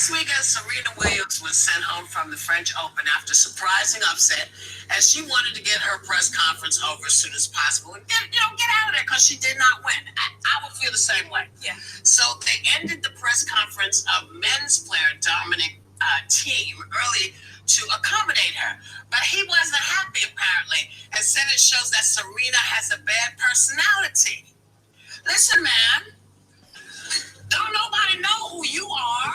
Last weekend, Serena Williams was sent home from the French Open after surprising upset, as she wanted to get her press conference over as soon as possible and get out of there because she did not win. I would feel the same way. Yeah. So they ended the press conference of men's player Dominic Thiem early to accommodate her, but he wasn't happy apparently and said it shows that Serena has a bad personality. Listen, man. Don't nobody know who you are.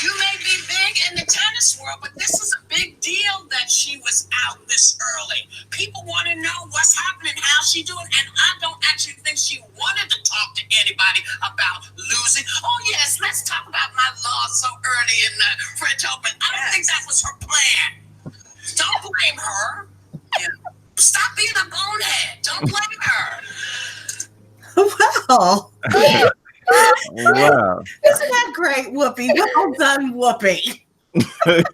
You may be big in the tennis world, but this is a big deal that she was out this early. People want to know what's happening, how she doing, and I don't actually think she wanted to talk to anybody about losing. Oh yes, let's talk about my loss so early in the French Open. I don't think that was her plan. Don't blame her. Stop being a bonehead. Don't blame her. Wow. Wow. Isn't that great, Whoopi? Well done, Whoopi. That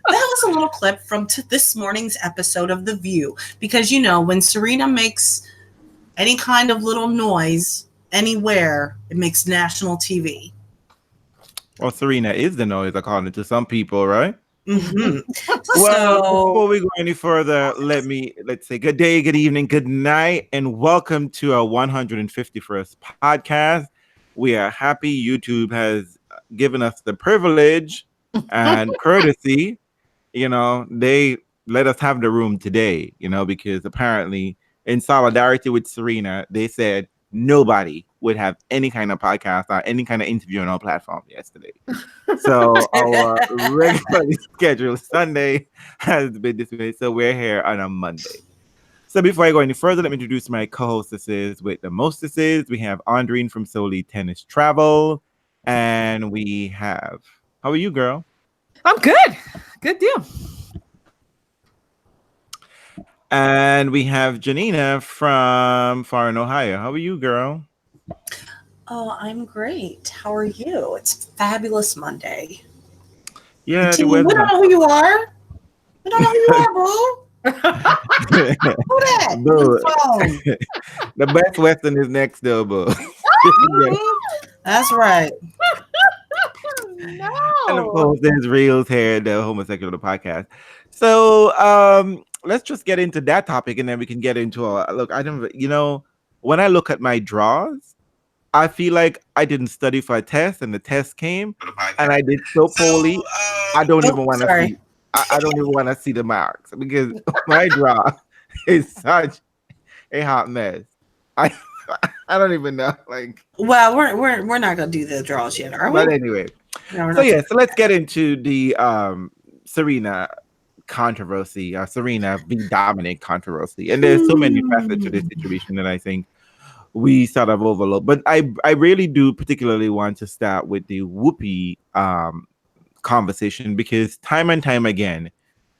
was a little clip from this morning's episode of The View. Because, when Serena makes any kind of little noise anywhere, it makes national TV. Well, Serena is the noise, according to some people, right? Mm-hmm. Well, before we go any further, let's say good day, good evening, good night, and welcome to our 151st podcast. We are happy YouTube has given us the privilege and courtesy. They let us have the room today, because apparently in solidarity with Serena, they said nobody would have any kind of podcast or any kind of interview on our platform yesterday. So our regularly scheduled Sunday has been dismissed. So we're here on a Monday. So before I go any further, let me introduce my co-hostesses with the mostesses. We have Andrine from Solely Tennis Travel. And we have, how are you, girl? I'm good. Good deal. And we have Janina from Far Ohio. How are you, girl? Oh, I'm great. How are you? It's fabulous Monday. Yeah, we don't know who you are. We don't know who you are, bro. Who that? The best Western is next door, bro. That's right. No. And of course, there's Realz here, the homosexual of the podcast. So let's just get into that topic, and then we can get into look. I don't, when I look at my draws, I feel like I didn't study for a test, and the test came, and I did so poorly. I don't even want to see. I don't even want to see the marks because my draw is such a hot mess. I don't even know. Well, we're not gonna do the draws yet, are we? But anyway, so let's get into the Serena controversy, Serena v. Dominic controversy, and there's so many facets to this situation that I think we sort of overlook. But I really do particularly want to start with the Whoopi conversation, because time and time again,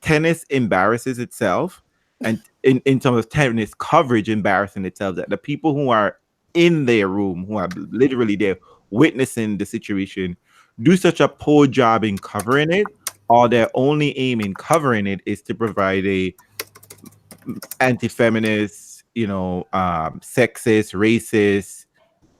tennis embarrasses itself, and in terms of tennis coverage embarrassing itself, that the people who are in their room, who are literally there witnessing the situation, do such a poor job in covering it, or their only aim in covering it is to provide a anti-feminist, sexist, racist,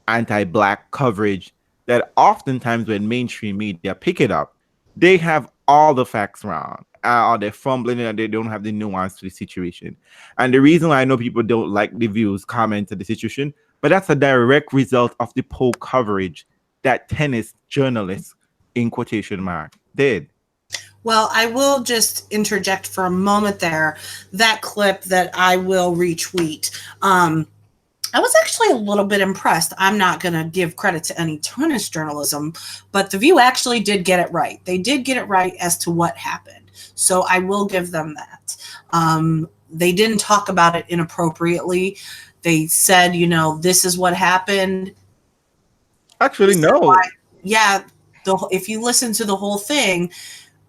anti-black coverage that oftentimes when mainstream media pick it up, they have all the facts wrong, or they're fumbling and they don't have the nuance to the situation. And the reason why I know people don't like the views, comment to the situation, but that's a direct result of the poor coverage that tennis journalists, in quotation mark, did. Well, I will just interject for a moment there. That clip that I will retweet. I was actually a little bit impressed. I'm not going to give credit to any tennis journalism, but The View actually did get it right. They did get it right as to what happened. So I will give them that. They didn't talk about it inappropriately. They said, this is what happened. Actually, no. If you listen to the whole thing,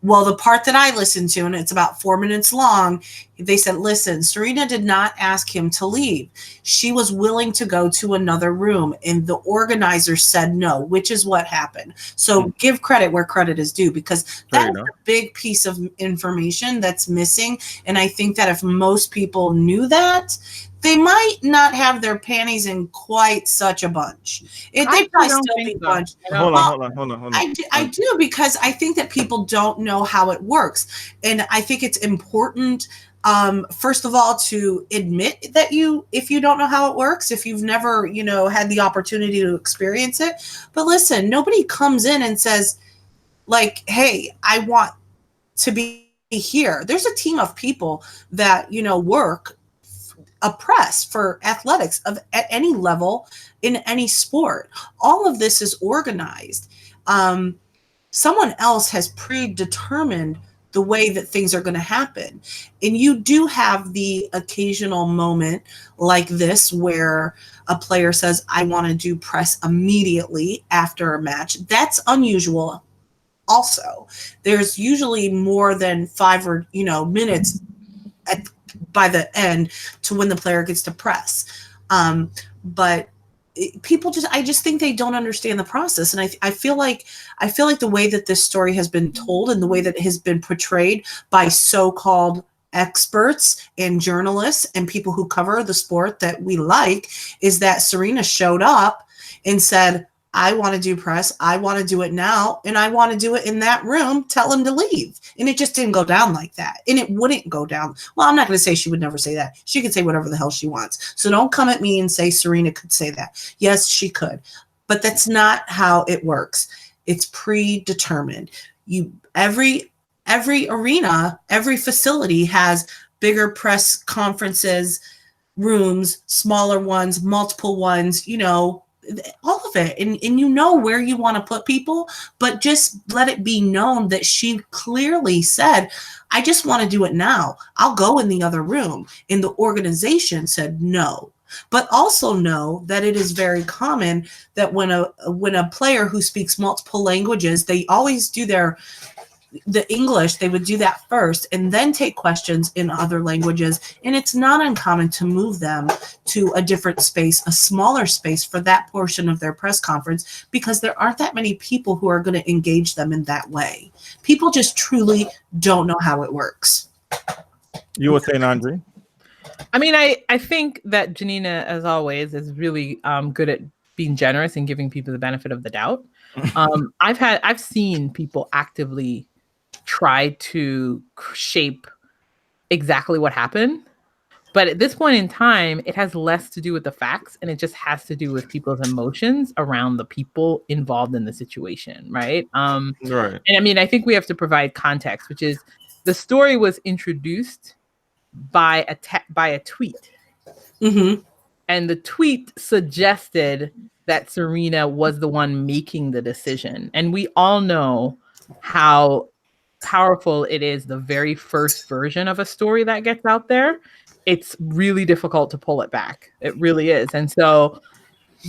well, the part that I listened to, and it's about 4 minutes long, They said, listen, Serena did not ask him to leave. She was willing to go to another room, and the organizer said no, which is what happened. So give credit where credit is due, because that is a big piece of information that's missing. And I think that if most people knew that, they might not have their panties in quite such a bunch. They probably still be bunched. Hold on. I do, because I think that people don't know how it works. And I think it's important, first of all, to admit that if you don't know how it works, if you've never, had the opportunity to experience it. But listen, nobody comes in and says, like, hey, I want to be here. There's a team of people that, work a press for athletics at any level in any sport. All of this is organized. Someone else has predetermined the way that things are going to happen. And you do have the occasional moment like this where a player says, I want to do press immediately after a match. That's unusual. Also, there's usually more than 5 or minutes by the end to when the player gets to press. But I just think they don't understand the process. And I feel like the way that this story has been told and the way that it has been portrayed by so-called experts and journalists and people who cover the sport that we like is that Serena showed up and said, I want to do press. I want to do it now. And I want to do it in that room. Tell him to leave. And it just didn't go down like that. And it wouldn't go down. Well, I'm not going to say she would never say that. She could say whatever the hell she wants. So don't come at me and say Serena could say that. Yes, she could. But that's not how it works. It's predetermined. Every arena, every facility has bigger press conferences, rooms, smaller ones, multiple ones, all of it. And where you want to put people, but just let it be known that she clearly said, I just want to do it now. I'll go in the other room. And the organization said no. But also know that it is very common that when a player who speaks multiple languages, they always do the English, they would do that first and then take questions in other languages. And it's not uncommon to move them to a different space, a smaller space for that portion of their press conference, because there aren't that many people who are going to engage them in that way. People just truly don't know how it works. You were saying, Andre? I mean, I think that Janina, as always, is really good at being generous and giving people the benefit of the doubt. I've seen people actively try to shape exactly what happened. But at this point in time, it has less to do with the facts, and it just has to do with people's emotions around the people involved in the situation, right? Right. And I mean, I think we have to provide context, which is the story was introduced by a tweet. Mm-hmm. And the tweet suggested that Serena was the one making the decision. And we all know how powerful it is, the very first version of a story that gets out there. It's really difficult to pull it back. It really is. And so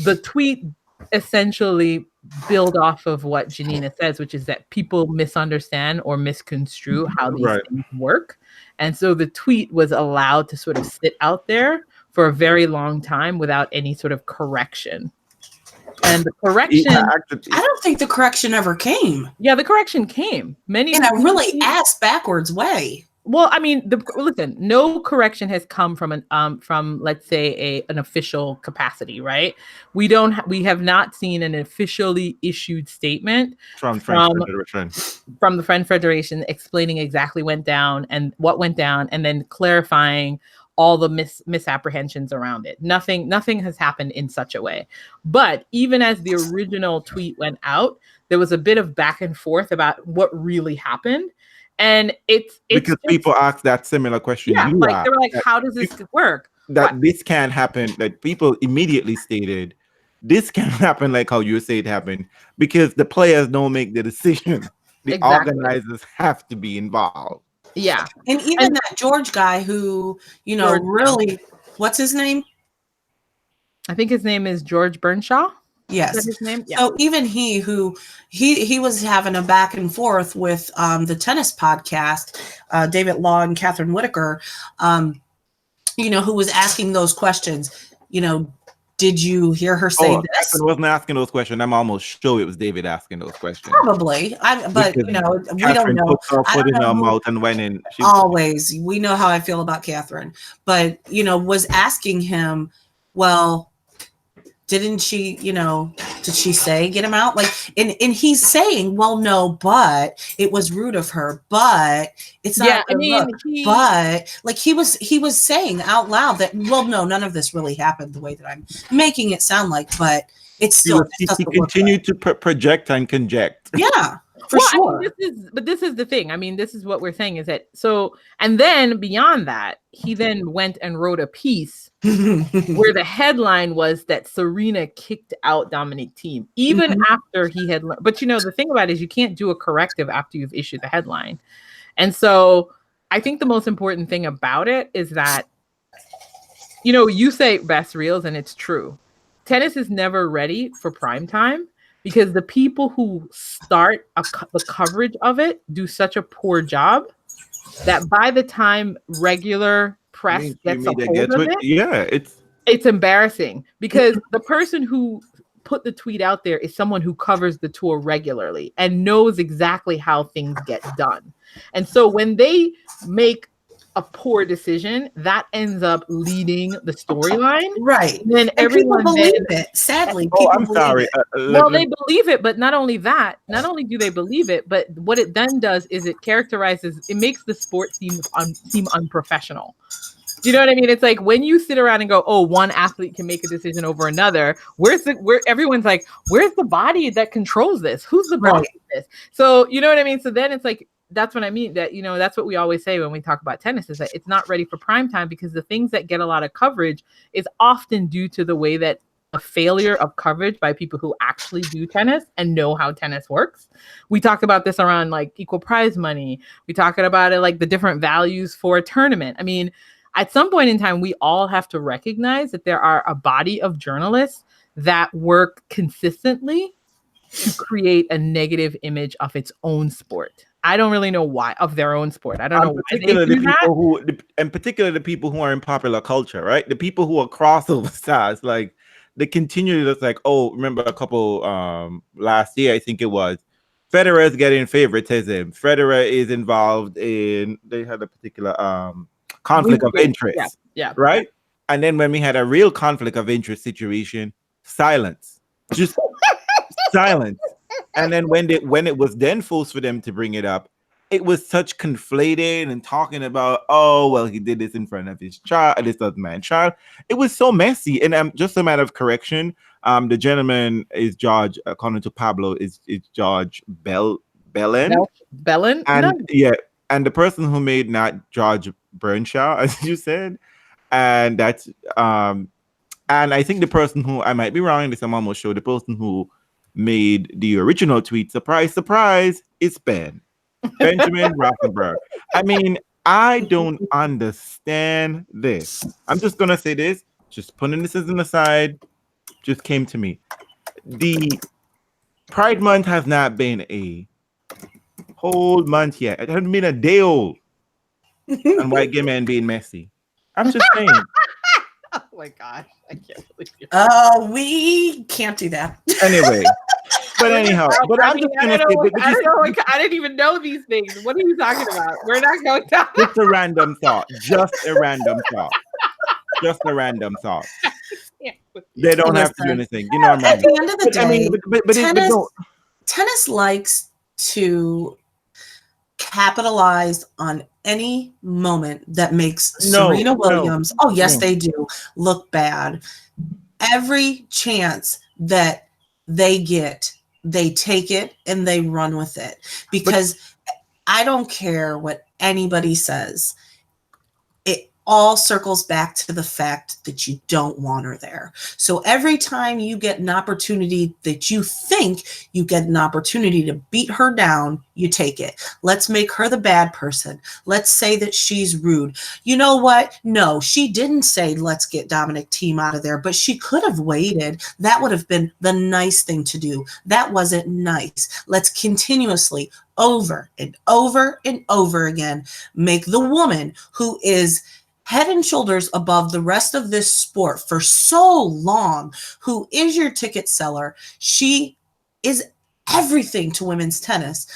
the tweet essentially build off of what Janina says, which is that people misunderstand or misconstrue how these things work. And so the tweet was allowed to sort of sit out there for a very long time without any sort of correction. And the correction, I don't think the correction ever came. Yeah, the correction came. In a really ass backwards way. Well, I mean, listen, no correction has come from let's say an official capacity, right? We have not seen an officially issued statement from the French Federation explaining exactly what went down, and then clarifying all the misapprehensions around it. Nothing has happened in such a way. But even as the original tweet went out, there was a bit of back and forth about what really happened. And it's because people ask that similar question. Yeah, like they were like, how does this work? This can't happen. That people immediately stated, this can't happen like how you say it happened, because the players don't make the decision. The organizers have to be involved. Yeah. And even that George guy who, really, what's his name? I think his name is George Burnshaw. Yes. Is that his name? Yeah. So even he was having a back and forth with the tennis podcast, David Law and Catherine Whitaker, who was asking those questions. Did you hear her say this? Catherine wasn't asking those questions. I'm almost sure it was David asking those questions. Probably. But we don't know. Put her foot in her mouth and went in. Always. We know how I feel about Catherine. But, was asking him, well, didn't she, did she say get him out? Like, and he's saying, well, no, but it was rude of her, but it's not. But like he was saying out loud that, well, no, none of this really happened the way that I'm making it sound like, but it's still. He continued to project and conject. Yeah. For sure. This is the thing. I mean, this is what we're saying is that and then beyond that, he then went and wrote a piece where the headline was that Serena kicked out Dominic Thiem, even after he had. But the thing about it is you can't do a corrective after you've issued the headline. And so I think the most important thing about it is that, you say best Realz, and it's true. Tennis is never ready for prime time. Because the people who start the coverage of it do such a poor job that by the time regular press gets a hold of it, it's embarrassing. Because the person who put the tweet out there is someone who covers the tour regularly and knows exactly how things get done. And so when they make a poor decision, that ends up leading the storyline. Right. And then everyone believe it. Sadly, I'm sorry. Well, they believe it, but not only that, not only do they believe it, but what it then does is it makes the sport seem unprofessional. Do you know what I mean? It's like when you sit around and go, oh, one athlete can make a decision over another. Where everyone's like, where's the body that controls this? Who's the boss of this? So you know what I mean? So then it's like, that's what I mean, that, that's what we always say when we talk about tennis is that it's not ready for prime time because the things that get a lot of coverage is often due to the way that a failure of coverage by people who actually do tennis and know how tennis works. We talked about this around like equal prize money. We talked about it like the different values for a tournament. I mean, at some point in time, we all have to recognize that there are a body of journalists that work consistently to create a negative image of its own sport. I don't really know why of their own sport. I don't know why they do that. And particularly the people who are in popular culture, right? The people who are crossover stars, like they continue to like, oh, remember a couple last year, I think it was, Federer is getting favoritism. Federer is involved in, they had a particular conflict of interest. Yeah. Right? And then when we had a real conflict of interest situation, silence. Just silence. And then when it was then forced for them to bring it up, it was such conflated and talking about, oh, well, he did this in front of his child, this other man's child. It was so messy. And just a matter of correction, the gentleman is George, according to Pablo, is George Bellin. Bellin? And and the person who made not George Burnshaw, as you said. And that's and I think the person who, I might be wrong, this I'm almost sure, the person who made the original tweet, surprise, surprise, it's Benjamin Rothenberg. I mean, I don't understand this. I'm just gonna say this, just putting this as an aside, just came to me. The Pride Month has not been a whole month yet. It hasn't been a day old. And white gay men being messy. I'm just saying. Oh my gosh, I can't believe you. Oh, we can't do that. Anyway, but anyhow, but I'm just gonna say, I didn't even know these things. What are you talking about? We're not going to. Just a random thought. Just a random thought. Just a random thought. They don't have to do anything. You know what I mean? At the end of the day, but tennis likes to capitalize on any moment that makes Serena Williams, they do, look bad. Every chance that they get, they take it and they run with it. Because I don't care what anybody says. all circles back to the fact that you don't want her there. So every time you get an opportunity that you think you get an opportunity to beat her down, you take it. Let's make her the bad person. Let's say that she's rude. You know what? No, she didn't say, let's get Dominic Thiem out of there, but she could have waited. That would have been the nice thing to do. That wasn't nice. Let's continuously, over and over and over again, make the woman who is head and shoulders above the rest of this sport for so long, who is your ticket seller. She is everything to women's tennis.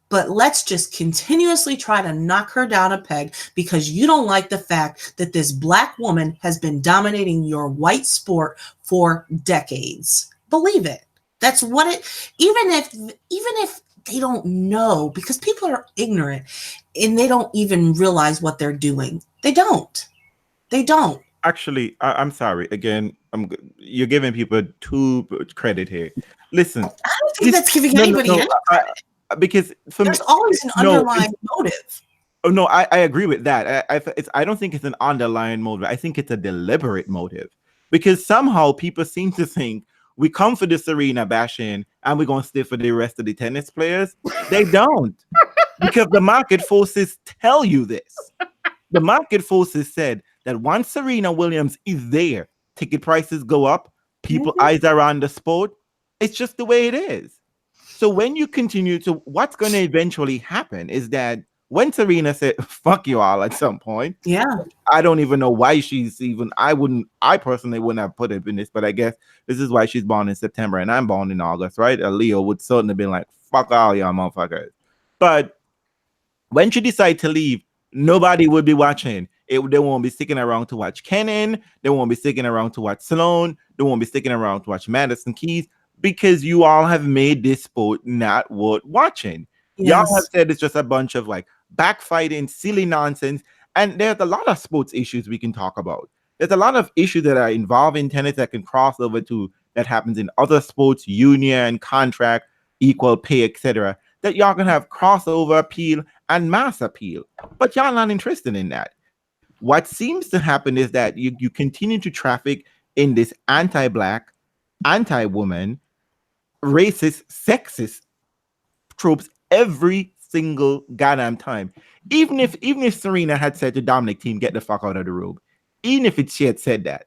But let's just continuously try to knock her down a peg because you don't like the fact that this Black woman has been dominating your white sport for decades. Believe it. That's what it, even if they don't know, because people are ignorant and they don't even realize what they're doing. They don't. Actually, I'm sorry. Again, you're giving people too much credit here. Listen, I don't think that's giving anybody any credit. Because there's always an underlying motive. Oh no, I agree with that. I don't think it's an underlying motive. I think it's a deliberate motive, because somehow people seem to think we come for the Serena bashing and we're gonna stay for the rest of the tennis players. They don't, because the market forces tell you this. The market forces said that once Serena Williams is there, ticket prices go up, people eyes are on the sport. It's just the way it is. So when you continue to, what's going to eventually happen is that when Serena said, fuck you all at some point, I don't even know why she's even, I personally wouldn't have put it in this, but I guess this is why she's born in September and I'm born in August, right? A Leo would certainly be like, fuck all y'all motherfuckers. But when she decided to leave, nobody would be watching. They won't be sticking around to watch Kenin. They won't be sticking around to watch Sloane. They won't be sticking around to watch Madison Keys, because you all have made this sport not worth watching. Y'all have said it's just a bunch of like backfighting, silly nonsense. And there's a lot of sports issues we can talk about. There's a lot of issues that are involved in tennis that can cross over to that happens in other sports, union, contract, equal pay, etc. That y'all can have crossover appeal and mass appeal. But y'all not interested in that. What seems to happen is that you continue to traffic in this anti-Black, anti-woman, racist, sexist tropes every single goddamn time. Even if Serena had said to Dominic Thiem, get the fuck out of the room, even if she had said that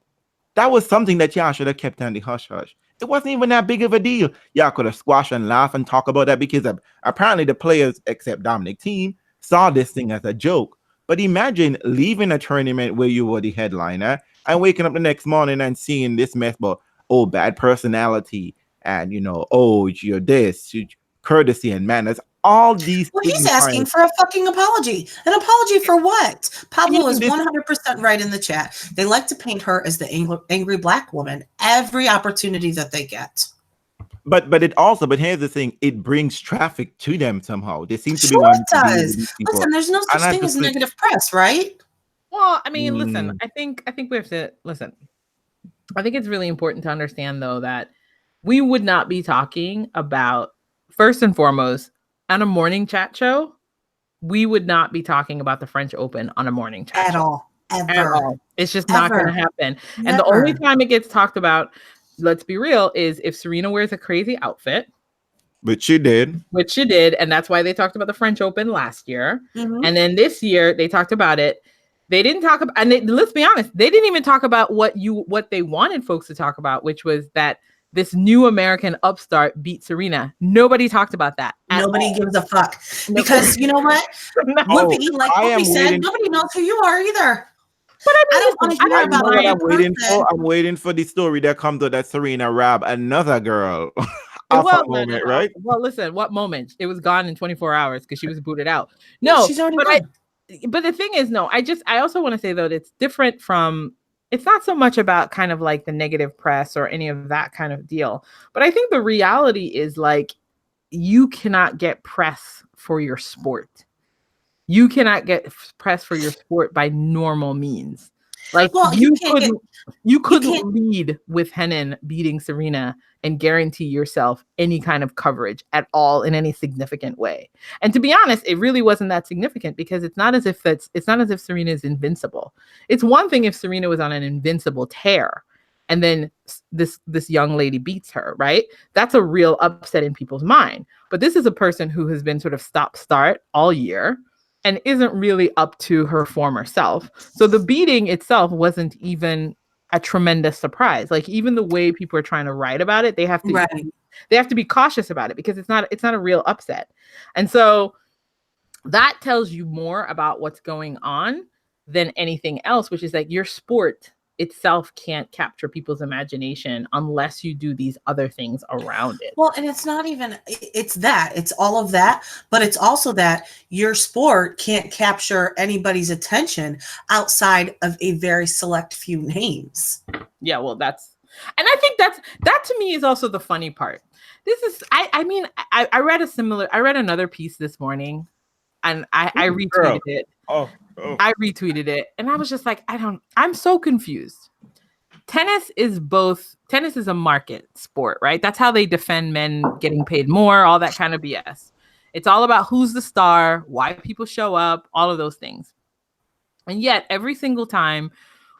was something that y'all should have kept on the hush hush. It wasn't even that big of a deal. Y'all could have squashed and laughed and talk about that, because apparently the players, except Dominic Thiem, saw this thing as a joke. But imagine leaving a tournament where you were the headliner and waking up the next morning and seeing this mess about, oh, bad personality, and you're this, courtesy and manners, all these things. He's asking for a fucking apology. An apology for what? Pablo is 100% right in the chat. They like to paint her as the angry Black woman every opportunity that they get. But here's the thing, it brings traffic to them somehow. They seem to be one. It does. Listen, there's no such thing as negative press, right? Well, I mean, listen, I think we have to listen. I think it's really important to understand, though, that we would not be talking about, first and foremost, on a morning chat show, we would not be talking about the French Open on a morning chat at show. All. Ever. At all. It's just not going to happen. Never. And the only time it gets talked about, let's be real, is if Serena wears a crazy outfit. Which she did. And that's why they talked about the French Open last year. Mm-hmm. And then this year, they talked about it. They didn't talk about, and let's be honest, they didn't even talk about what they wanted folks to talk about, which was that this new American upstart beat Serena. Nobody talked about that. Nobody gives a fuck. Because you know what? Whoopi, like Whoopi said, nobody knows who you are either. But I don't want to hear about I'm waiting for the story that comes out that Serena robbed another girl. Right? Well, listen, what moment? It was gone in 24 hours because she was booted out. No, she's already gone. But the thing is, I also want to say, though, that it's different from, it's not so much about kind of like the negative press or any of that kind of deal. But I think the reality is, like, you cannot get press for your sport. You cannot get press for your sport by normal means. Like Well, you couldn't can't- lead with Henin beating Serena and guarantee yourself any kind of coverage at all in any significant way. And to be honest, it really wasn't that significant because it's not as if Serena is invincible. It's one thing if Serena was on an invincible tear and then this young lady beats her, right? That's a real upset in people's mind. But this is a person who has been sort of stop-start all year and isn't really up to her former self. So the beating itself wasn't even a tremendous surprise. Like even the way people are trying to write about it, they have to be cautious about it because it's not a real upset. And so that tells you more about what's going on than anything else, which is that your sport itself can't capture people's imagination unless you do these other things around it. Well, and it's not even, it's all of that, but it's also that your sport can't capture anybody's attention outside of a very select few names. Yeah, well, and I think that to me is also the funny part. This is, I read another piece this morning and I retweeted it. I retweeted it and I was just like, I'm so confused. Tennis is a market sport, right? That's how they defend men getting paid more, all that kind of BS. It's all about who's the star, why people show up, all of those things. And yet every single time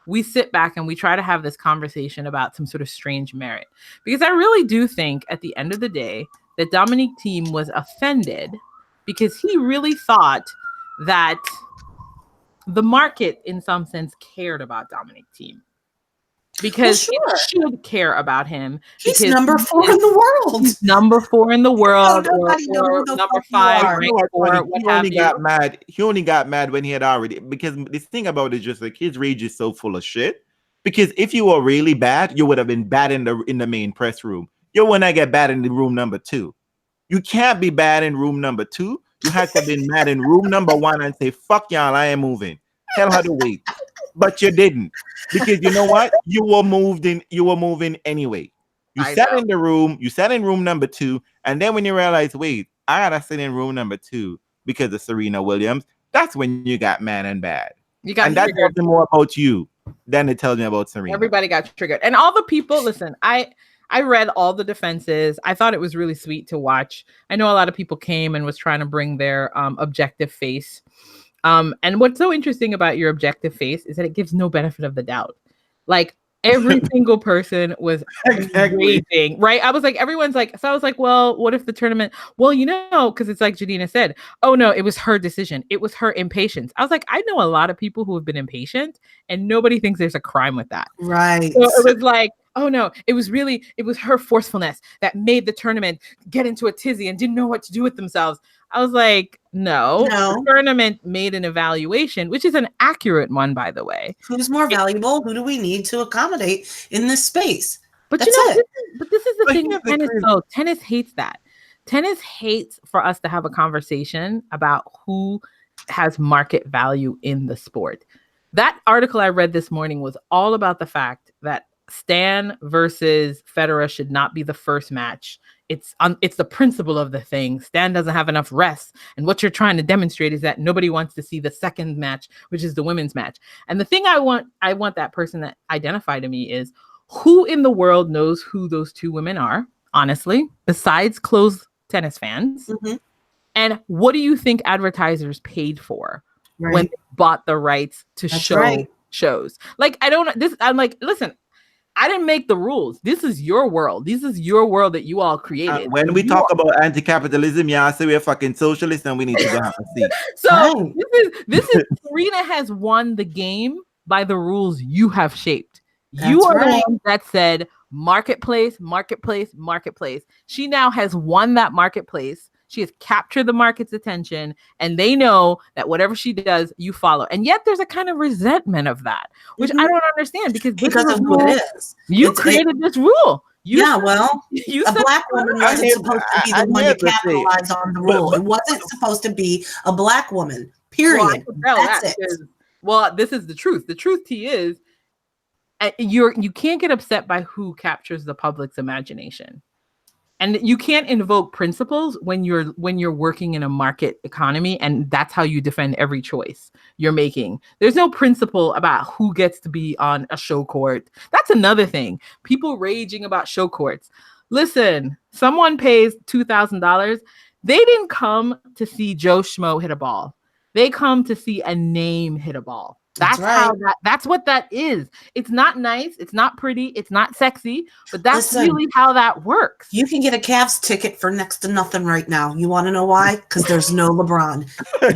we sit back and we try to have this conversation about some sort of strange merit, because I really do think at the end of the day that Dominic Thiem was offended because he really thought that the market in some sense cared about Dominic Thiem. Because it should care about him. He's number 4 in the world. He's number 4 in the world, or number 5, He only got mad when he had already. Because this thing about it is just like his rage is so full of shit. Because if you were really bad, you would have been bad in the main press room. You wouldn't get bad in the room number 2. You can't be bad in room number 2. You have to have been mad in room number 1 and say, "Fuck y'all, I am moving." Tell her to wait. But you didn't, because you know what? You were moving anyway. You sat in room number 2, and then when you realize, wait, I gotta sit in room number 2 because of Serena Williams, that's when you got mad and bad. And that tells me more about you than it tells me about Serena. Everybody got triggered. And all the people, listen, I read all the defenses. I thought it was really sweet to watch. I know a lot of people came and was trying to bring their objective face. And what's so interesting about your objective face is that it gives no benefit of the doubt. Like every single person was raving, right? I was like, everyone's like, so I was like, well, what if the tournament? Well, because it's like Jadina said, oh no, it was her decision. It was her impatience. I was like, I know a lot of people who have been impatient and nobody thinks there's a crime with that. Right. So it was like, oh no, it was her forcefulness that made the tournament get into a tizzy and didn't know what to do with themselves. I was like, no. The tournament made an evaluation, which is an accurate one, by the way. Who's more valuable? Who do we need to accommodate in this space? But this is the thing with tennis, though. Tennis hates that. Tennis hates for us to have a conversation about who has market value in the sport. That article I read this morning was all about the fact that Stan versus Federer should not be the first match. It's the principle of the thing. Stan doesn't have enough rest. And what you're trying to demonstrate is that nobody wants to see the second match, which is the women's match. And the thing I want that person to identify to me is who in the world knows who those two women are, honestly, besides closed tennis fans. Mm-hmm. And what do you think advertisers paid for when they bought the rights to shows? Like, I'm like, listen, I didn't make the rules. This is your world. This is your world that you all created. When we talk about anti-capitalism, y'all say we're fucking socialists and we need to go have a seat. So this is Serena has won the game by the rules you have shaped. You are the one that said marketplace, marketplace, marketplace. She now has won that marketplace. She has captured the market's attention, and they know that whatever she does, you follow. And yet there's a kind of resentment of that, which I don't understand because of who it is. You created this rule. A black woman wasn't supposed to be the one to capitalize on the rule. It wasn't supposed to be a black woman, period. That's it. Well, this is the truth. The truth to you is you can't get upset by who captures the public's imagination. And you can't invoke principles when you're working in a market economy, and that's how you defend every choice you're making. There's no principle about who gets to be on a show court. That's another thing. People raging about show courts. Listen, someone pays $2,000. They didn't come to see Joe Schmo hit a ball. They come to see a name hit a ball. That's what that is. It's not nice. It's not pretty. It's not sexy, but that's really how that works. You can get a Cavs ticket for next to nothing right now. You want to know why? Because there's no LeBron.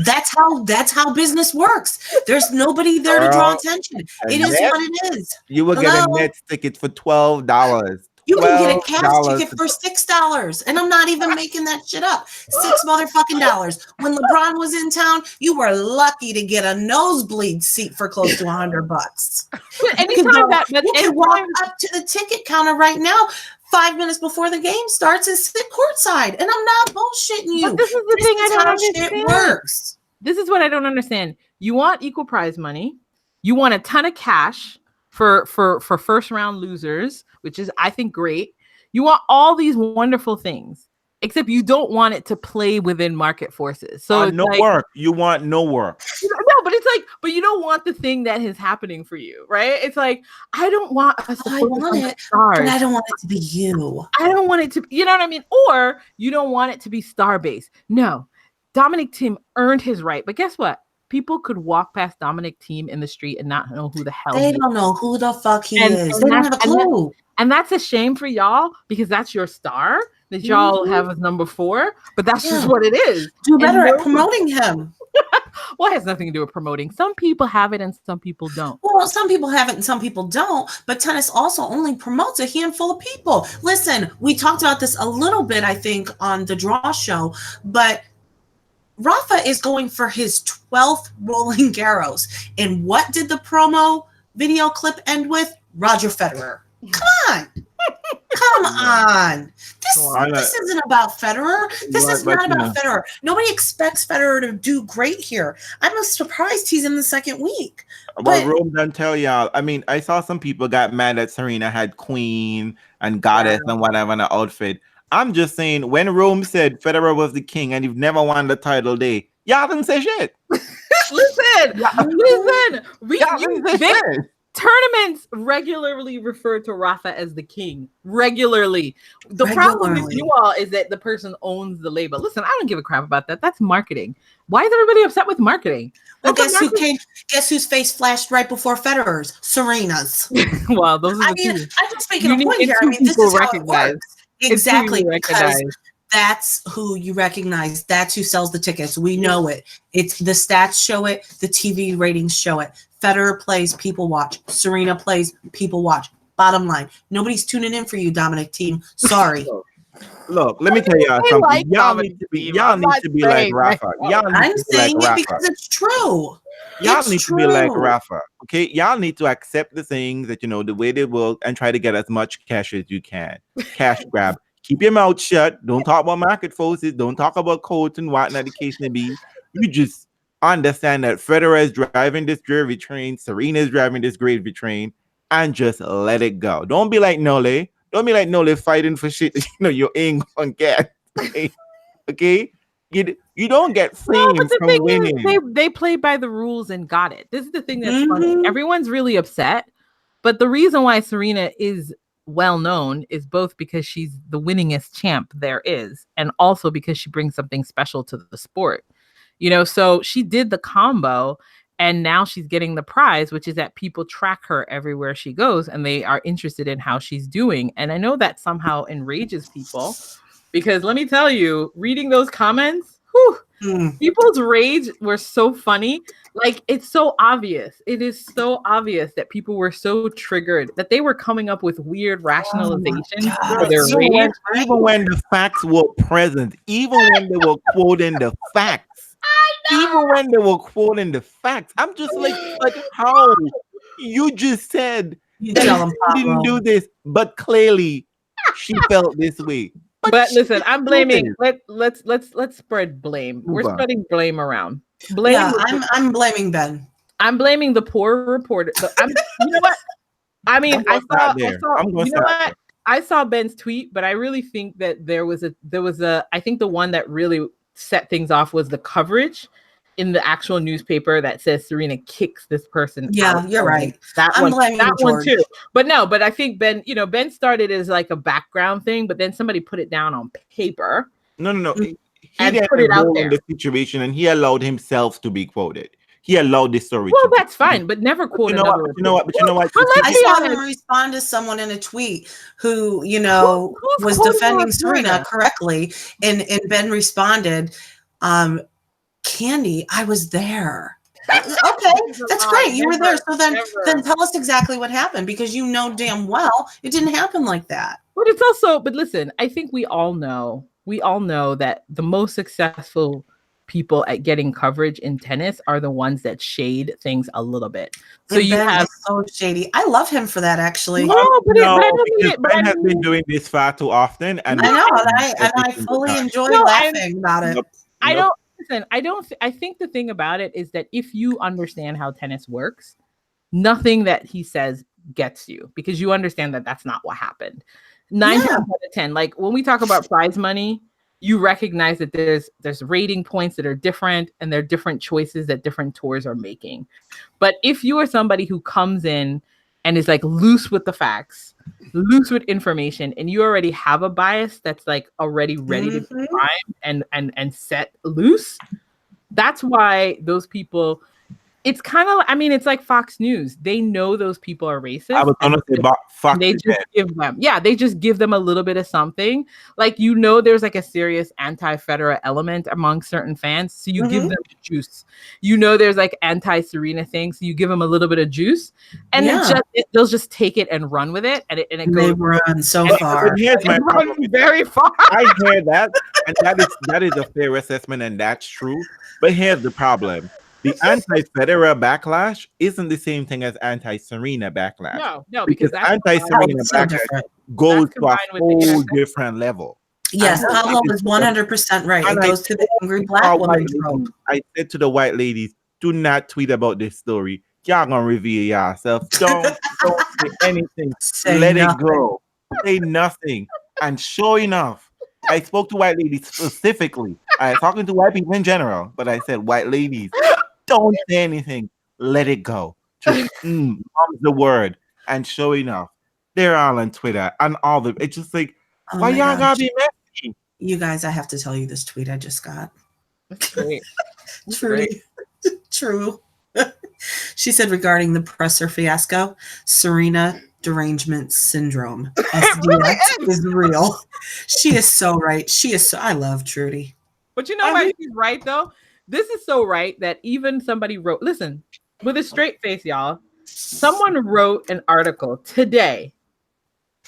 That's how business works. There's nobody there to draw attention. It is what it is. You will get a Nets ticket for $12. You can get a Cavs ticket for $6, and I'm not even making that shit up. $6 motherfucking dollars. When LeBron was in town, you were lucky to get a nosebleed seat for close to $100. You can walk up to the ticket counter right now 5 minutes before the game starts and sit courtside. And I'm not bullshitting you. But this is the thing I don't understand. Shit works. This is what I don't understand. You want equal prize money. You want a ton of cash for first round losers, which is, I think, great. You want all these wonderful things, except you don't want it to play within market forces. So no work. You want no work. No, but it's like, but you don't want the thing that is happening for you, right? It's like, I don't want us to focus on the stars, but I don't want it to be you. I don't want it to, you know what I mean? Or you don't want it to be star based. No, Dominic Thiem earned his right, but guess what? People could walk past Dominic Thiem in the street and not know who the hell they don't know who the fuck he is. They don't have a clue. And that's a shame for y'all, because that's your star that y'all have as number 4. But that's just what it is. Do better at promoting him. Well, it has nothing to do with promoting. Some people have it and some people don't. Well, some people have it and some people don't. But tennis also only promotes a handful of people. Listen, we talked about this a little bit, I think, on the Draw Show. But Rafa is going for his 12th Roland Garros. And what did the promo video clip end with? Roger Federer. Come on. Come on. This isn't about Federer. This is not about Federer. Nobody expects Federer to do great here. I'm surprised he's in the second week. Well, Rome doesn't tell y'all. I mean, I saw some people got mad that Serena had queen and goddess and whatever in the outfit. I'm just saying, when Rome said Federer was the king and you've never won the title day, y'all didn't say shit. Listen. Tournaments regularly refer to Rafa as the king. Regularly. The problem with you all is that the person owns the label. Listen, I don't give a crap about that. That's marketing. Why is everybody upset with marketing? Well, guess whose face flashed right before Federer's? Serena's. Well, those are the two. I'm just making a point here. I mean, this is how it works. Exactly, because that's who you recognize. That's who sells the tickets. We know it. It's the stats show it. The TV ratings show it. Federer plays, people watch. Serena plays, people watch. Bottom line, nobody's tuning in for you, Dominic Thiem. Sorry. Look, let me tell y'all something. Like y'all need to be like Rafa. I'm saying it because it's true. Y'all need to be like Rafa. Okay, y'all need to accept the things that the way they will and try to get as much cash as you can. Cash grab. Keep your mouth shut. Don't talk about market forces. Don't talk about codes and whatnot. The case may be. You just understand that Federer is driving this gravy train. Serena is driving this gravy train, and just let it go. Don't be like Nole. Don't be like Nole fighting for shit that you ain't gonna get. Okay? You don't get fame from winning. They played by the rules and got it. This is the thing that's funny. Everyone's really upset, but the reason why Serena is well known is both because she's the winningest champ there is, and also because she brings something special to the sport. So she did the combo, and now she's getting the prize, which is that people track her everywhere she goes, and they are interested in how she's doing. And I know that somehow enrages people, because let me tell you, reading those comments, people's rage were so funny. Like, it's so obvious. It is so obvious that people were so triggered that they were coming up with weird rationalizations for their rage. Even when the facts were present, even when they were quoting the facts. Even when they were quoting the facts, I'm just like how you just said you didn't do this, but clearly she felt this way. But listen, I'm blaming. Let's spread blame. We're spreading blame around. I'm blaming Ben. I'm blaming the poor reporter. You know what? I mean, I saw. You know what? I saw Ben's tweet, but I really think that there was a I think the one that really set things off was the coverage in the actual newspaper that says Serena kicks this person. Yeah, you're right. I'm blaming that one George. too. But I think Ben started as like a background thing, but then somebody put it down on paper. No. He And didn't put it out role there. in the situation, and he allowed himself to be quoted. He allowed this story. Well, that's fine, but never quote another. You know what? I saw him respond to someone in a tweet who, was defending Serena correctly, and Ben responded, Candy, I was there. Okay, that's great. You were there. So then tell us exactly what happened, because damn well it didn't happen like that. But listen, I think we all know that the most successful people at getting coverage in tennis are the ones that shade things a little bit. So and Ben is so shady. I love him for that, actually. Ben has been doing this far too often, and I know, and I fully enjoy laughing about it. I think the thing about it is that if you understand how tennis works, nothing that he says gets you, because you understand that that's not what happened. 9 times out of 10, like when we talk about prize money, you recognize that there's rating points that are different, and there are different choices that different tours are making. But if you are somebody who comes in and is like loose with the facts, loose with information, and you already have a bias that's like already ready to be primed and set loose, that's why those people, it's kind of, it's like Fox News. They know those people are racist. I was going to say about Fox. They just give them a little bit of something. Like, there's like a serious anti-Federer element among certain fans. So you give them juice. There's like anti-Serena things. So you give them a little bit of juice, and they'll just take it and run with it. And it goes. They run so far. Here's my problem. Very far. I hear that. And that is a fair assessment, and that's true. But here's the problem. The anti-Federer backlash isn't the same thing as anti-Serena backlash. No, because anti-Serena backlash goes to a whole different level. Yes, Pablo is 100% right. It goes to the angry black woman trope. I said to the white ladies, do not tweet about this story. Y'all gonna reveal yourself. Don't say anything. Let it go. Say nothing. And sure enough, I spoke to white ladies specifically. I was talking to white people in general, but I said, white ladies, don't say anything. Let it go. Just mom's the word. And sure enough, they're all on Twitter and all the. It's just like, why y'all gotta be messy? You guys, I have to tell you this tweet I just got. Great. True. She said, regarding the presser fiasco, Serena derangement syndrome, SDX, is real. She is so right. I love Trudy. But why she's right though? This is so right that even somebody wrote, listen, with a straight face, y'all, someone wrote an article today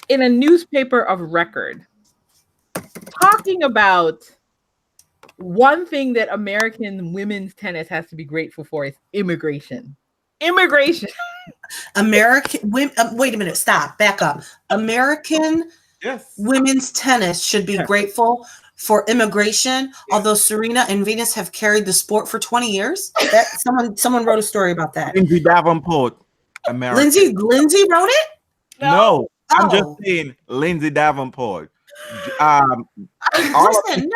in a newspaper of record talking about one thing that American women's tennis has to be grateful for is immigration. American women. Wait a minute. Stop. Back up. American women's tennis should be grateful for immigration, although Serena and Venus have carried the sport for 20 years. Someone wrote a story about that. Lindsay Davenport, America. Lindsay wrote it? No. I'm just saying Lindsay Davenport. Listen,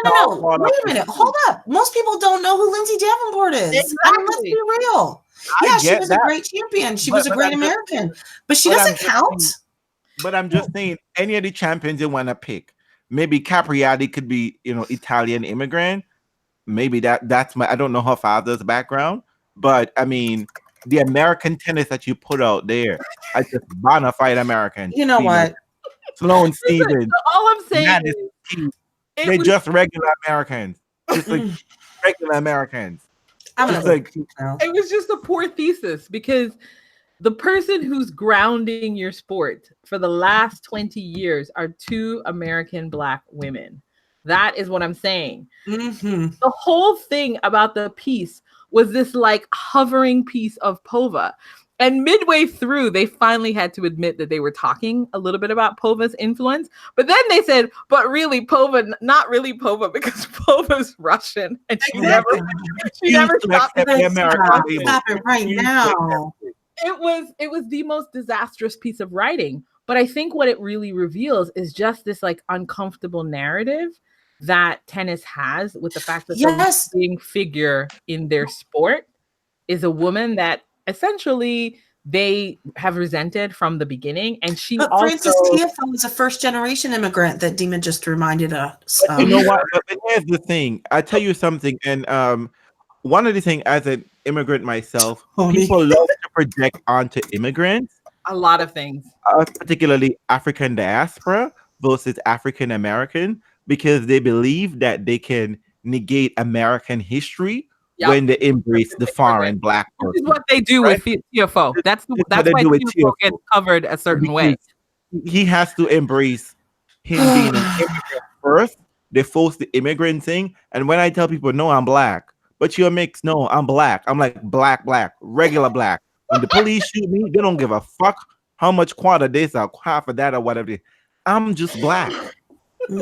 no. Wait a minute. Hold up. Most people don't know who Lindsay Davenport is. Exactly. Let's be real. She was a great champion. She was a great American. But she doesn't count. But I'm just saying, any of the champions you want to pick, maybe Capriati could be, Italian immigrant. Maybe that's I don't know her father's background, but the American tennis that you put out there, I just bona fide American. You know what? Sloane Stevens. All I'm saying is they're just regular Americans. Just like regular Americans. It was just a poor thesis, because the person who's grounding your sport for the last 20 years are 2 American Black women. That is what I'm saying. Mm-hmm. The whole thing about the piece was this like hovering piece of Pova. And midway through, they finally had to admit that they were talking a little bit about Pova's influence. But then they said, but really Pova, not really Pova, because Pova's Russian. And she never stopped. Stop it right now. It was the most disastrous piece of writing. But I think what it really reveals is just this like uncomfortable narrative that tennis has with the fact that the leading figure in their sport is a woman that essentially they have resented from the beginning. And but Frances Tiafoe was a first-generation immigrant that Dima just reminded us. You know what? But here's the thing. I tell you something, and one of the things as an immigrant myself, people love to project onto immigrants a lot of things, particularly African diaspora versus African American, because they believe that they can negate American history when they embrace the foreign black person. This is what they do with Tiafoe. That's why Tiafoe gets covered a certain way. He has to embrace him being an immigrant first. They force the immigrant thing. And when I tell people, no, I'm black, but you're mixed, no, I'm black. I'm like black, regular black. When the police shoot me, they don't give a fuck how much quarter this or half of that or whatever. I'm just black.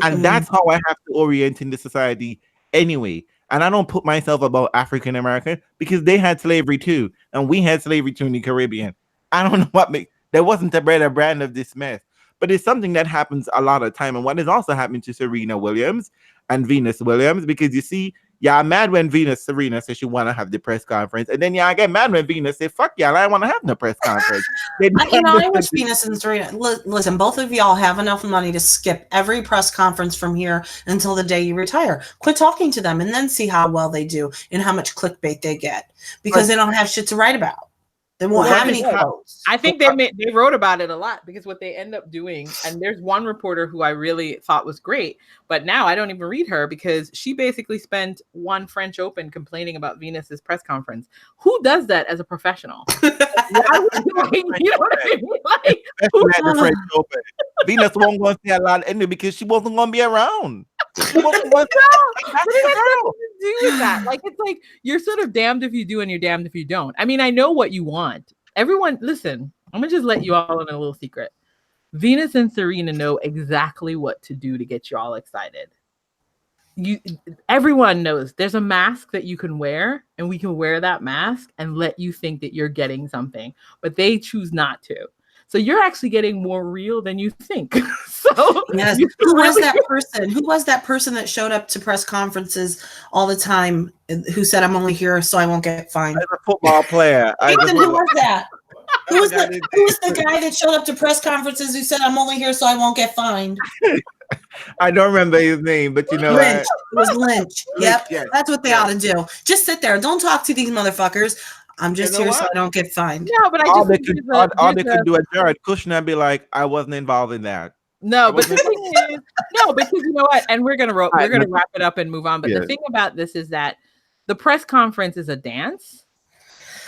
And that's how I have to orient in the society anyway. And I don't put myself above African American because they had slavery too. And we had slavery too in the Caribbean. I don't know what there wasn't a better brand of this mess. But it's something that happens a lot of time. And what is also happening to Serena Williams and Venus Williams, because you see, I'm mad when Serena says she want to have the press conference. And then I get mad when Venus say, fuck y'all, I want to have no press conference. I wish Venus and Serena, listen, both of y'all have enough money to skip every press conference from here until the day you retire. Quit talking to them and then see how well they do and how much clickbait they get, because they don't have shit to write about. They won't have any quotes. I think they wrote about it a lot, because what they end up doing, and there's one reporter who I really thought was great, but now I don't even read her because she basically spent one French Open complaining about Venus's press conference. Who does that as a professional? You know what I mean? Like, the French Open. Venus won't go to say a lot anyway because she wasn't going to be around. She wasn't going to do with that. Like, it's like you're sort of damned if you do and you're damned if you don't. I mean, I know what you want. Everyone, listen, I'm gonna just let you all in a little secret. Venus and Serena know exactly what to do to get you all excited. Everyone knows there's a mask that you can wear, and we can wear that mask and let you think that you're getting something, but they choose not to. So you're actually getting more real than you think. So yes. Who was that person? Who was that person that showed up to press conferences all the time who said, I'm only here so I won't get fined? As a football player. Ethan, who was that? Who was the guy that showed up to press conferences who said, I'm only here so I won't get fined? I don't remember his name, but you know. Lynch. It was Lynch. Yep. Yes. That's what they ought to do. Just sit there. Don't talk to these motherfuckers. I'm just here so I don't get fined. No, but all they could do a Jared Kushner and be like, I wasn't involved in that. No, but the thing is, because you know what? And we're gonna wrap it up and move on. But the thing about this is that the press conference is a dance,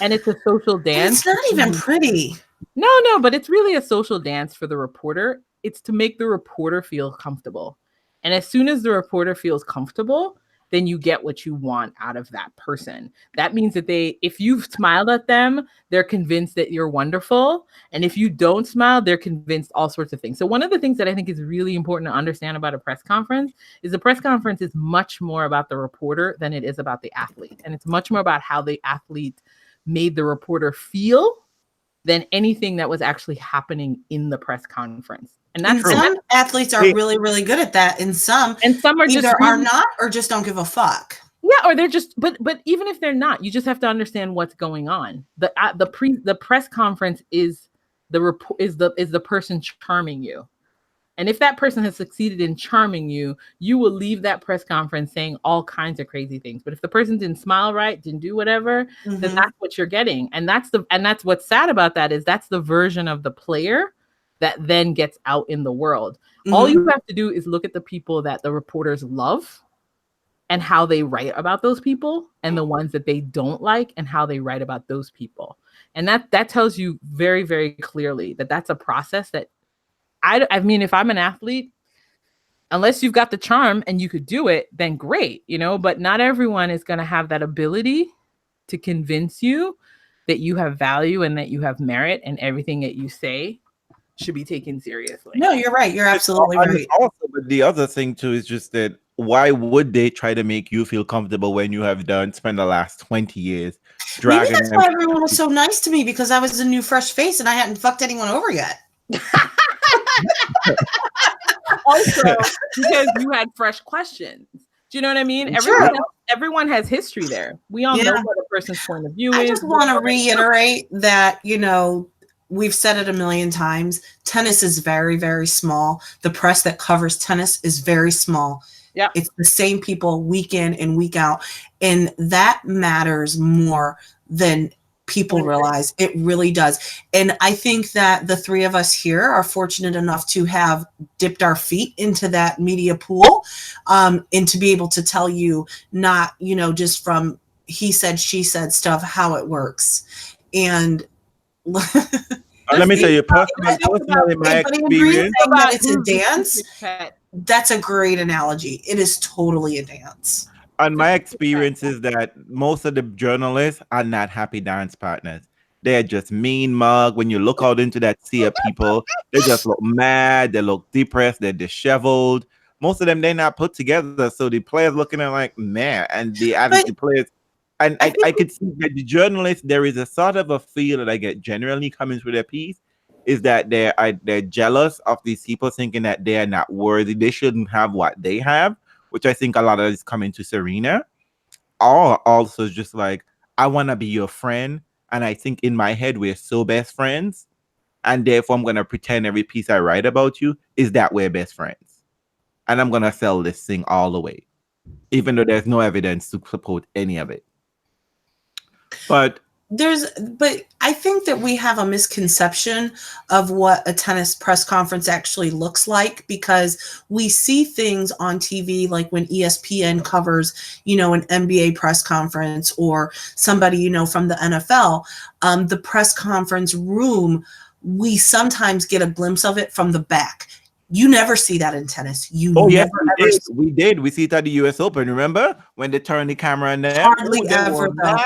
and it's a social dance. It's not even pretty. No, but it's really a social dance for the reporter. It's to make the reporter feel comfortable, and as soon as the reporter feels comfortable, then you get what you want out of that person. That means that if you've smiled at them, they're convinced that you're wonderful. And if you don't smile, they're convinced all sorts of things. So one of the things that I think is really important to understand about a press conference is the press conference is much more about the reporter than it is about the athlete. And it's much more about how the athlete made the reporter feel than anything that was actually happening in the press conference. And that's some athletes are really, really good at that. And some are just are not, or just don't give a fuck. Yeah, or they're just, but even if they're not, you just have to understand what's going on. The press conference is the person charming you. And if that person has succeeded in charming you, you will leave that press conference saying all kinds of crazy things. But if the person didn't smile right, didn't do whatever, then that's what you're getting. And that's what's sad about that is that's the version of the player that then gets out in the world. All you have to do is look at the people that the reporters love and how they write about those people, and the ones that they don't like and how they write about those people. And that tells you very, very clearly that that's a process that I mean, if I'm an athlete, unless you've got the charm and you could do it, then great, but not everyone is going to have that ability to convince you that you have value and that you have merit and everything that you say should be taken seriously. No, you're right. You're absolutely right. Also, but the other thing too is just that why would they try to make you feel comfortable when you have spent the last 20 years dragging? Maybe that's why everyone was so nice to me, because I was a new fresh face and I hadn't fucked anyone over yet. Also, because you had fresh questions. Do you know what I mean? Everyone has history there. We all know what a person's point of view is. I just want to reiterate that, we've said it a million times. Tennis is very, very small. The press that covers tennis is very small. Yeah. It's the same people week in and week out. And that matters more than people realize. It really does. And I think that the three of us here are fortunate enough to have dipped our feet into that media pool, and to be able to tell you not, just from he said, she said stuff, how it works. And let me tell you personally, my experience that it's a dance. That's a great analogy. It is totally a dance. And my experience is that most of the journalists are not happy dance partners. They're just mean mug. When you look out into that sea of people, they just look mad. They look depressed. They're disheveled. Most of them, they're not put together. So the players looking at like, man, and the attitude players. And I could see that the journalists, there is a sort of a feel that I get generally coming through their piece is that they're jealous of these people thinking that they're not worthy. They shouldn't have what they have, which I think a lot of is coming to Serena. Or also just like, I want to be your friend. And I think in my head, we're so best friends. And therefore, I'm going to pretend every piece I write about you is that we're best friends. And I'm going to sell this thing all the way, even though there's no evidence to support any of it. But I think that we have a misconception of what a tennis press conference actually looks like, because we see things on TV, like when ESPN covers, an NBA press conference or somebody, from the NFL, the press conference room, we sometimes get a glimpse of it from the back. You never see that in tennis. We did. We see it at the US Open. Remember when they turned the camera in there? Hardly ever. But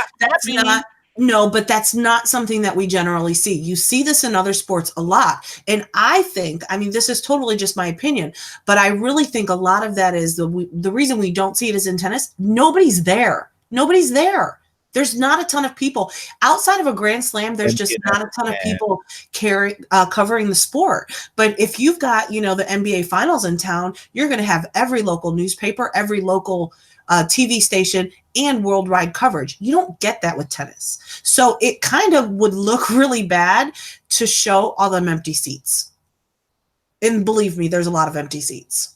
that's not something that we generally see. You see this in other sports a lot. And I think, this is totally just my opinion, but I really think a lot of that is the reason we don't see it is in tennis. Nobody's there. There's not a ton of people outside of a Grand Slam. There's just not a ton of people covering the sport. But if you've got, the NBA finals in town, you're going to have every local newspaper, every local TV station, and worldwide coverage. You don't get that with tennis. So it kind of would look really bad to show all them empty seats. And believe me, there's a lot of empty seats.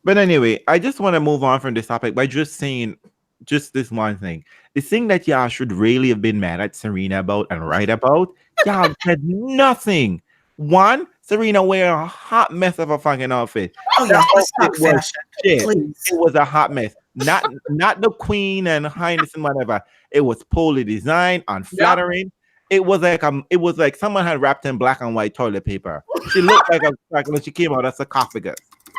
But anyway, I just want to move on from this topic by just saying just this one thing. The thing that y'all should really have been mad at Serena about and right about, y'all said nothing. One, Serena wear a hot mess of a fucking outfit. Oh yeah, it was shit. It was a hot mess. Not the queen and highness and whatever. It was poorly designed, unflattering. Yep. It was like someone had wrapped in black and white toilet paper. She looked like when she came out of a sarcophagus.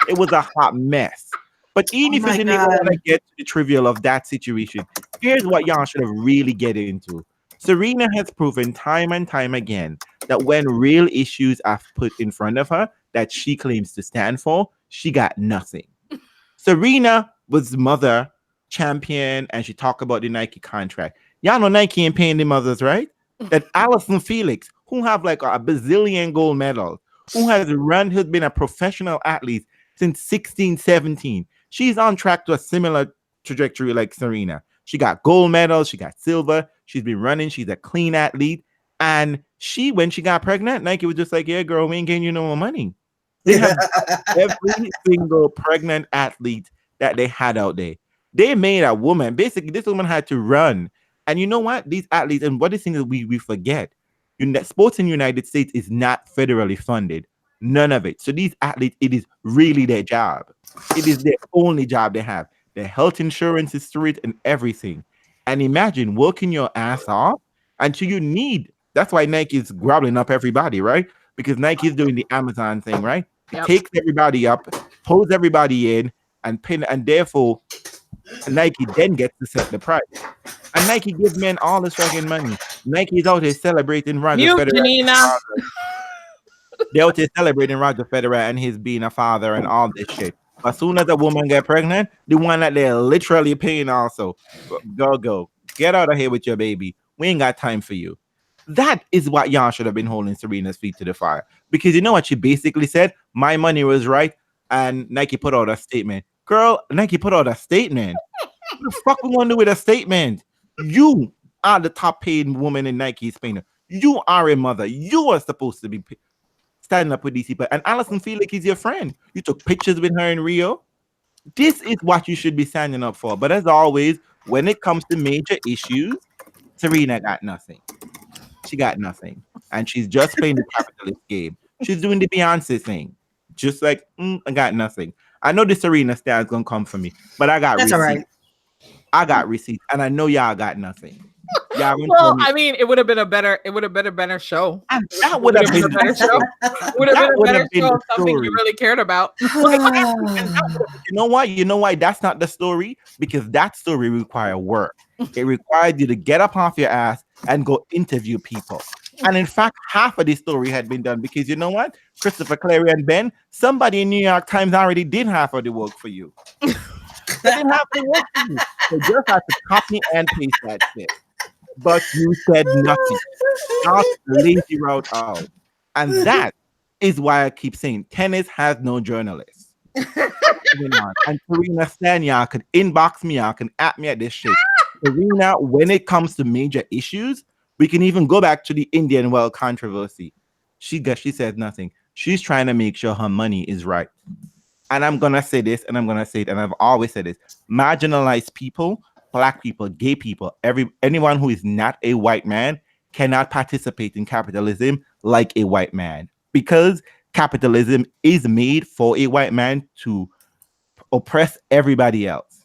It was a hot mess. But even if you didn't even want to get to the trivial of that situation, here's what y'all should have really get into. Serena has proven time and time again that when real issues are put in front of her that she claims to stand for, she got nothing. Serena was mother champion, and she talked about the Nike contract. Y'all know Nike ain't paying the mothers, right? That Allyson Felix, who have like a bazillion gold medals, who's been a professional athlete since 16, 17. She's on track to a similar trajectory like Serena. She got gold medals, she got silver, she's been running, she's a clean athlete. And when she got pregnant, Nike was just like, yeah, girl, we ain't getting you no more money. They have every single pregnant athlete that they had out there. They made a woman. Basically, this woman had to run. And you know what? These athletes, and what is thing that we forget, sports in the United States is not federally funded. None of it. So these athletes, it is really their job. It is their only job they have. Their health insurance is through it and everything. And imagine working your ass off until you need. That's why Nike is groveling up everybody, right? Because Nike is doing the Amazon thing, right? It takes everybody up, pulls everybody in, and therefore Nike then gets to set the price. And Nike gives men all this fucking money. Nike is out here celebrating Roger Federer. They're out here celebrating Roger Federer and his being a father and all this shit. As soon as a woman get pregnant, the one that they're literally paying also, go, get out of here with your baby. We ain't got time for you. That is what y'all should have been holding Serena's feet to the fire. Because you know what she basically said? My money was right. And Nike put out a statement. Girl, Nike put out a statement. What the fuck we want to do with a statement? You are the top paid woman in Nike's Spain. You are a mother. You are supposed to be standing up with these people. And Alison Felix is your friend. You took pictures with her in Rio. This is what you should be standing up for. But as always, when it comes to major issues, Serena got nothing. She got nothing. And she's just playing the capitalist game. She's doing the Beyonce thing. Just like, I got nothing. I know the Serena stan's going to come for me, but I got That's receipts. all right. I got receipts. And I know y'all got nothing. Well, I mean, it would have been a better show. That would have been a better show. Would have been a better show of something you really cared about. You know why? You know why that's not the story? Because that story requires work. It required you to get up off your ass and go interview people. And in fact, half of the story had been done because you know what? Christopher Clary and Ben, somebody in New York Times already did half of the work for you. They didn't have to work for you. They just had to copy and paste that shit. But you said nothing. Not lazy route out. And that is why I keep saying tennis has no journalists. And Serena Stan, y'all could inbox me, y'all can at me at this shit. Serena, when it comes to major issues, we can even go back to the Indian well controversy. She says nothing. She's trying to make sure her money is right. And I'm gonna say this, and I'm gonna say it, and I've always said this: marginalized people, Black people, gay people, anyone who is not a white man cannot participate in capitalism like a white man, because capitalism is made for a white man to oppress everybody else.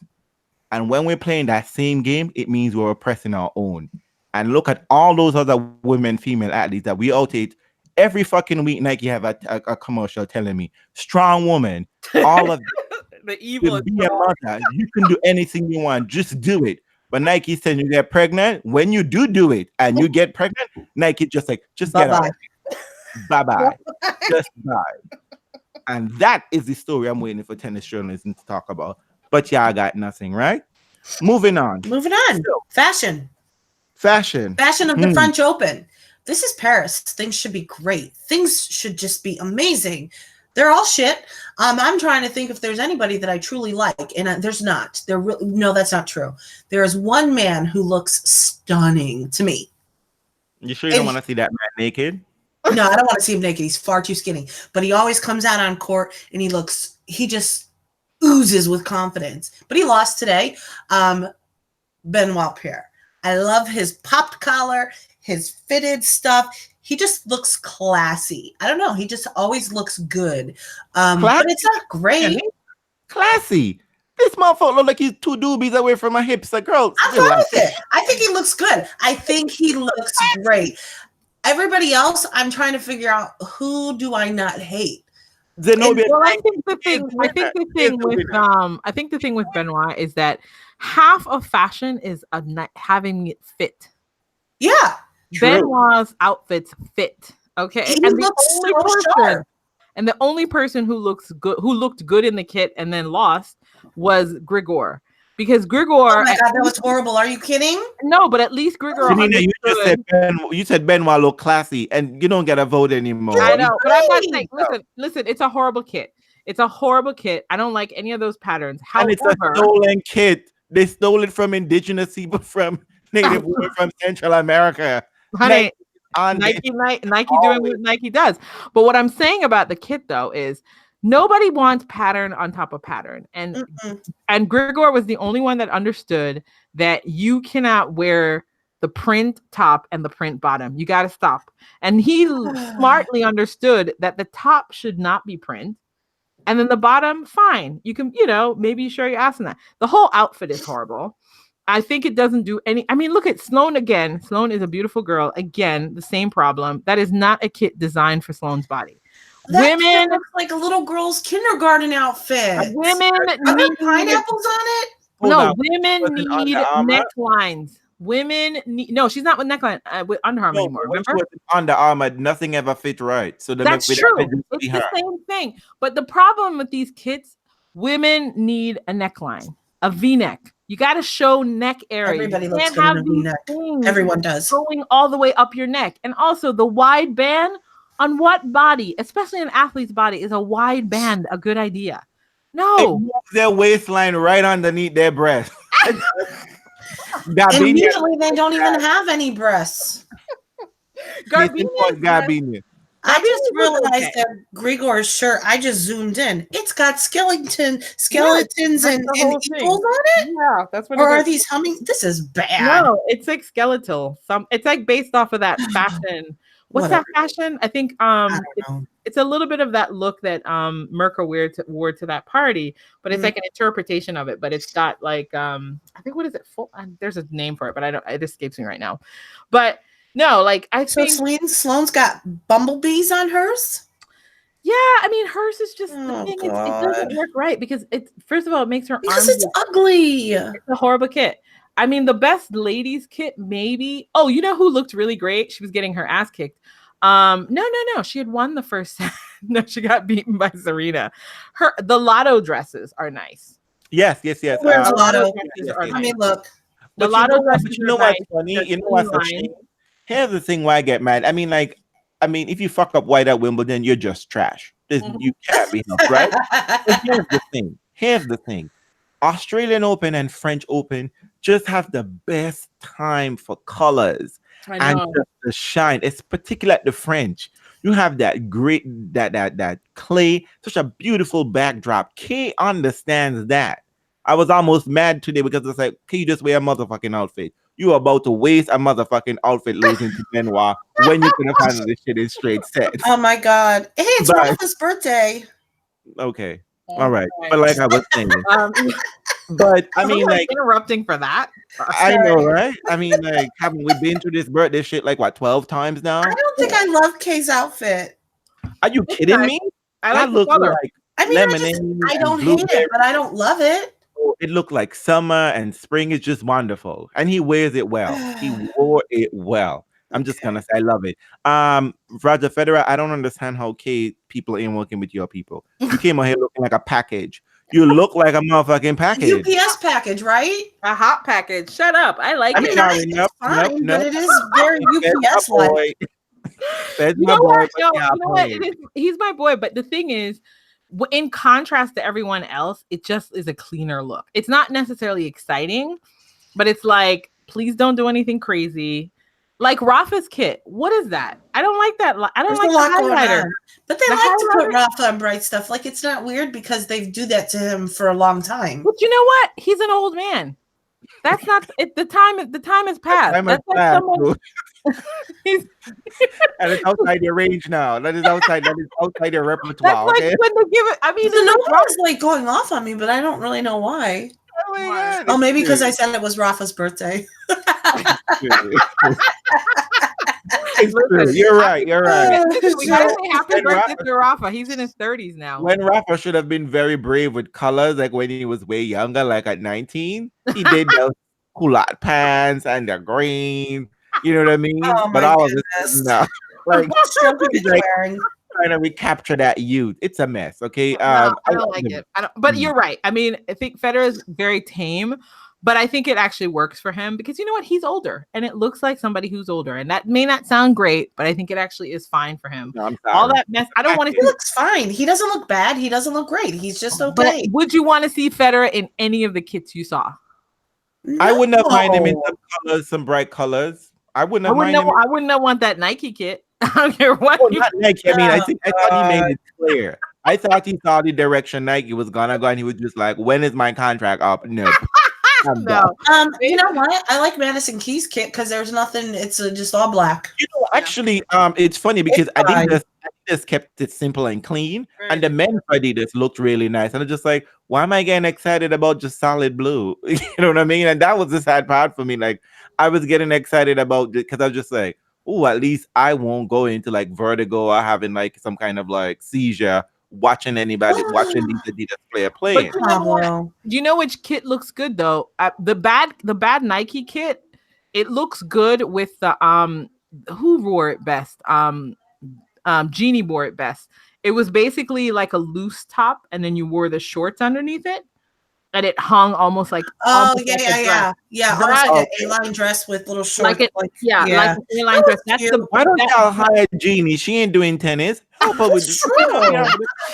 And when we're playing that same game, it means we're oppressing our own. And look at all those other women, female athletes that we outate every fucking week. Nike have a commercial telling me, strong woman, all of the evil is be a mother. You can do anything you want, just do it. But Nike said you get pregnant. When you do it and you get pregnant, Nike just get out. Bye-bye. Just bye. And that is the story I'm waiting for tennis journalism to talk about. But yeah, I got nothing, right? Moving on. So, fashion of the French Open. This is Paris. Things should be great. Things should just be amazing. They're all shit. I'm trying to think if there's anybody that I truly like, and there's not. No, that's not true. There is one man who looks stunning to me. You sure you don't want to see that man naked? No, I don't want to see him naked. He's far too skinny. But he always comes out on court, and he just oozes with confidence. But he lost today. Benoit Paire. I love his popped collar, his fitted stuff. He just looks classy. I don't know. He just always looks good. But it's not great. Classy. This motherfucker look like he's 2 doobies away from my hips. Like, girl, I'm fine with it. I think he looks good. I think he looks great. Everybody else, I'm trying to figure out, who do I not hate? I think the thing with Benoit is that half of fashion is having it fit. Yeah. Benoit's outfits fit. Okay. He looks so sharp. And the only person who looked good in the kit and then lost was Grigor. Because Grigor, oh my God, that was horrible. Are you kidding? No, but at least Grigor. You said Benoit look classy, and you don't get a vote anymore. I know, but I'm not saying. Listen. It's a horrible kit. It's a horrible kit. I don't like any of those patterns. However, and it's a stolen kit. They stole it from indigenous people, from native women from Central America. Honey, Nike doing what Nike does. But what I'm saying about the kit, though, is nobody wants pattern on top of pattern. And Grigor was the only one that understood that you cannot wear the print top and the print bottom. You got to stop. And he smartly understood that the top should not be print. And then the bottom, fine. You can, maybe show your ass in that. The whole outfit is horrible. I think it doesn't do any. I mean, look at Sloane again. Sloane is a beautiful girl. Again, the same problem. That is not a kit designed for Sloane's body. Women looks like a little girl's kindergarten outfit. Women need pineapples on it. Women need necklines. No, she's not with neckline with Under Armour anymore. Remember? Under Armour, nothing ever fit right. So that's true. It's the same thing. But the problem with these kits, women need a neckline, a V-neck. You got to show neck area. Everybody You looks can't good in have a these V-neck. things Everyone does. going all the way up your neck. And also the wide band on what body, especially an athlete's body, is a wide band a good idea? No. It moves their waistline right underneath their breast. And usually they don't even have any breasts. Gardenia. I just realized that Grigor's shirt, I just zoomed in. It's got skeletons and eagles on it? Yeah, that's what Or it are is. these humming? This is bad. No, it's like skeletal. It's like based off of that fashion. What's that fashion? I think it's a little bit of that look that Mirka wore to that party, but it's like an interpretation of it. But it's got like I think what is it? There's a name for it, but it escapes me right now. But no, like I think Sloane's got bumblebees on hers. Yeah, I mean hers is just the thing. It doesn't work right because first of all it makes her because it's ugly. It's a horrible kit. I mean the best ladies kit maybe. Oh, you know who looked really great? She was getting her ass kicked. No. She had won the first set. No, she got beaten by Serena. The lotto dresses are nice. Yes. Where's lotto? I mean, look. The lotto dresses. You know what's funny? You know what's funny? Here's the thing why I get mad. I mean, if you fuck up white at Wimbledon, you're just trash. You can't be helped, right? But here's the thing. Australian Open and French Open just have the best time for colors and just the shine. It's particular at the French. You have that great that clay, such a beautiful backdrop. Kay understands that. I was almost mad today because it's like, can you just wear a motherfucking outfit? You are about to waste a motherfucking outfit losing to Benoit when you could have handled this shit in straight sets. Oh my god. Hey, it's Rafa's birthday. Okay. All right. But like I was saying. But I mean, like interrupting for that. I know, right? I mean, like, haven't we been through this birthday shit like what 12 times now? I don't think I love Kay's outfit. Are you kidding me? I like the color. Like lemonade. I don't hate it, but I don't love it. It looked like summer and spring is just wonderful, and he wears it well. He wore it well. I'm just gonna say I love it. Roger Federer, I don't understand how people ain't working with your people. You came out here looking like a package. You look like a motherfucking package. UPS package, right? A hot package. Shut up. I like it. It's fine, but it is very UPS like. You know what? He's my boy, but the thing is, in contrast to everyone else, it just is a cleaner look. It's not necessarily exciting, but it's like, please don't do anything crazy. Like Rafa's kit. What is that? I don't like that. I don't like the highlighter. But they like to put Rafa on bright stuff. Like it's not weird because they do that to him for a long time. But you know what? He's an old man. That's not it. The time has passed. That's like someone. And it's outside their range now. That is outside their repertoire. That's like when they give it. I mean, the number is like going off on me, but I don't really know why. Oh, maybe because I said it was Rafa's birthday. It's true. You're right. We gotta say happy birthday to Rafa. He's in his 30s now. When Rafa should have been very brave with colors, like when he was way younger, like at 19, he did those culotte pants and the green. You know what I mean? But all of this now, like trying to recapture that youth. It's a mess. Okay, I don't like it. But you're right. I mean, I think Federer is very tame, but I think it actually works for him because you know what? He's older, and it looks like somebody who's older, and that may not sound great, but I think it actually is fine for him. No, I'm sorry. All that mess. I don't want to. He looks fine. He doesn't look bad. He doesn't look great. He's just okay. But would you want to see Federer in any of the kits you saw? No. I wouldn't have mind him in some colors, some bright colors. I wouldn't want that Nike kit. I don't care what. Not Nike. I mean, I thought he made it clear. I thought he saw the direction Nike was gonna go, and he was just like, "When is my contract up?" No. No. You know what? I like Madison Keys kit because there's nothing. It's just all black. You know, actually, it's funny because Adidas kept it simple and clean, and the men's Adidas looked really nice. And I'm just like, why am I getting excited about just solid blue? You know what I mean? And that was the sad part for me. Like, I was getting excited about it because I was just like, oh, at least I won't go into like vertigo or having like some kind of like seizure watching these Adidas player playing. Do you know which kit looks good though? The bad Nike kit, it looks good with the who wore it best? Jeannie wore it best. It was basically like a loose top, and then you wore the shorts underneath it. and it hung almost like Oh almost yeah, like a yeah, dress. yeah, almost That- like an A-line dress with little shorts. like it, like yeah, like a A-line That dress. was That's cute. the Why don't that- y'all hire Jeannie? She ain't doing tennis. Help her with That's this. true.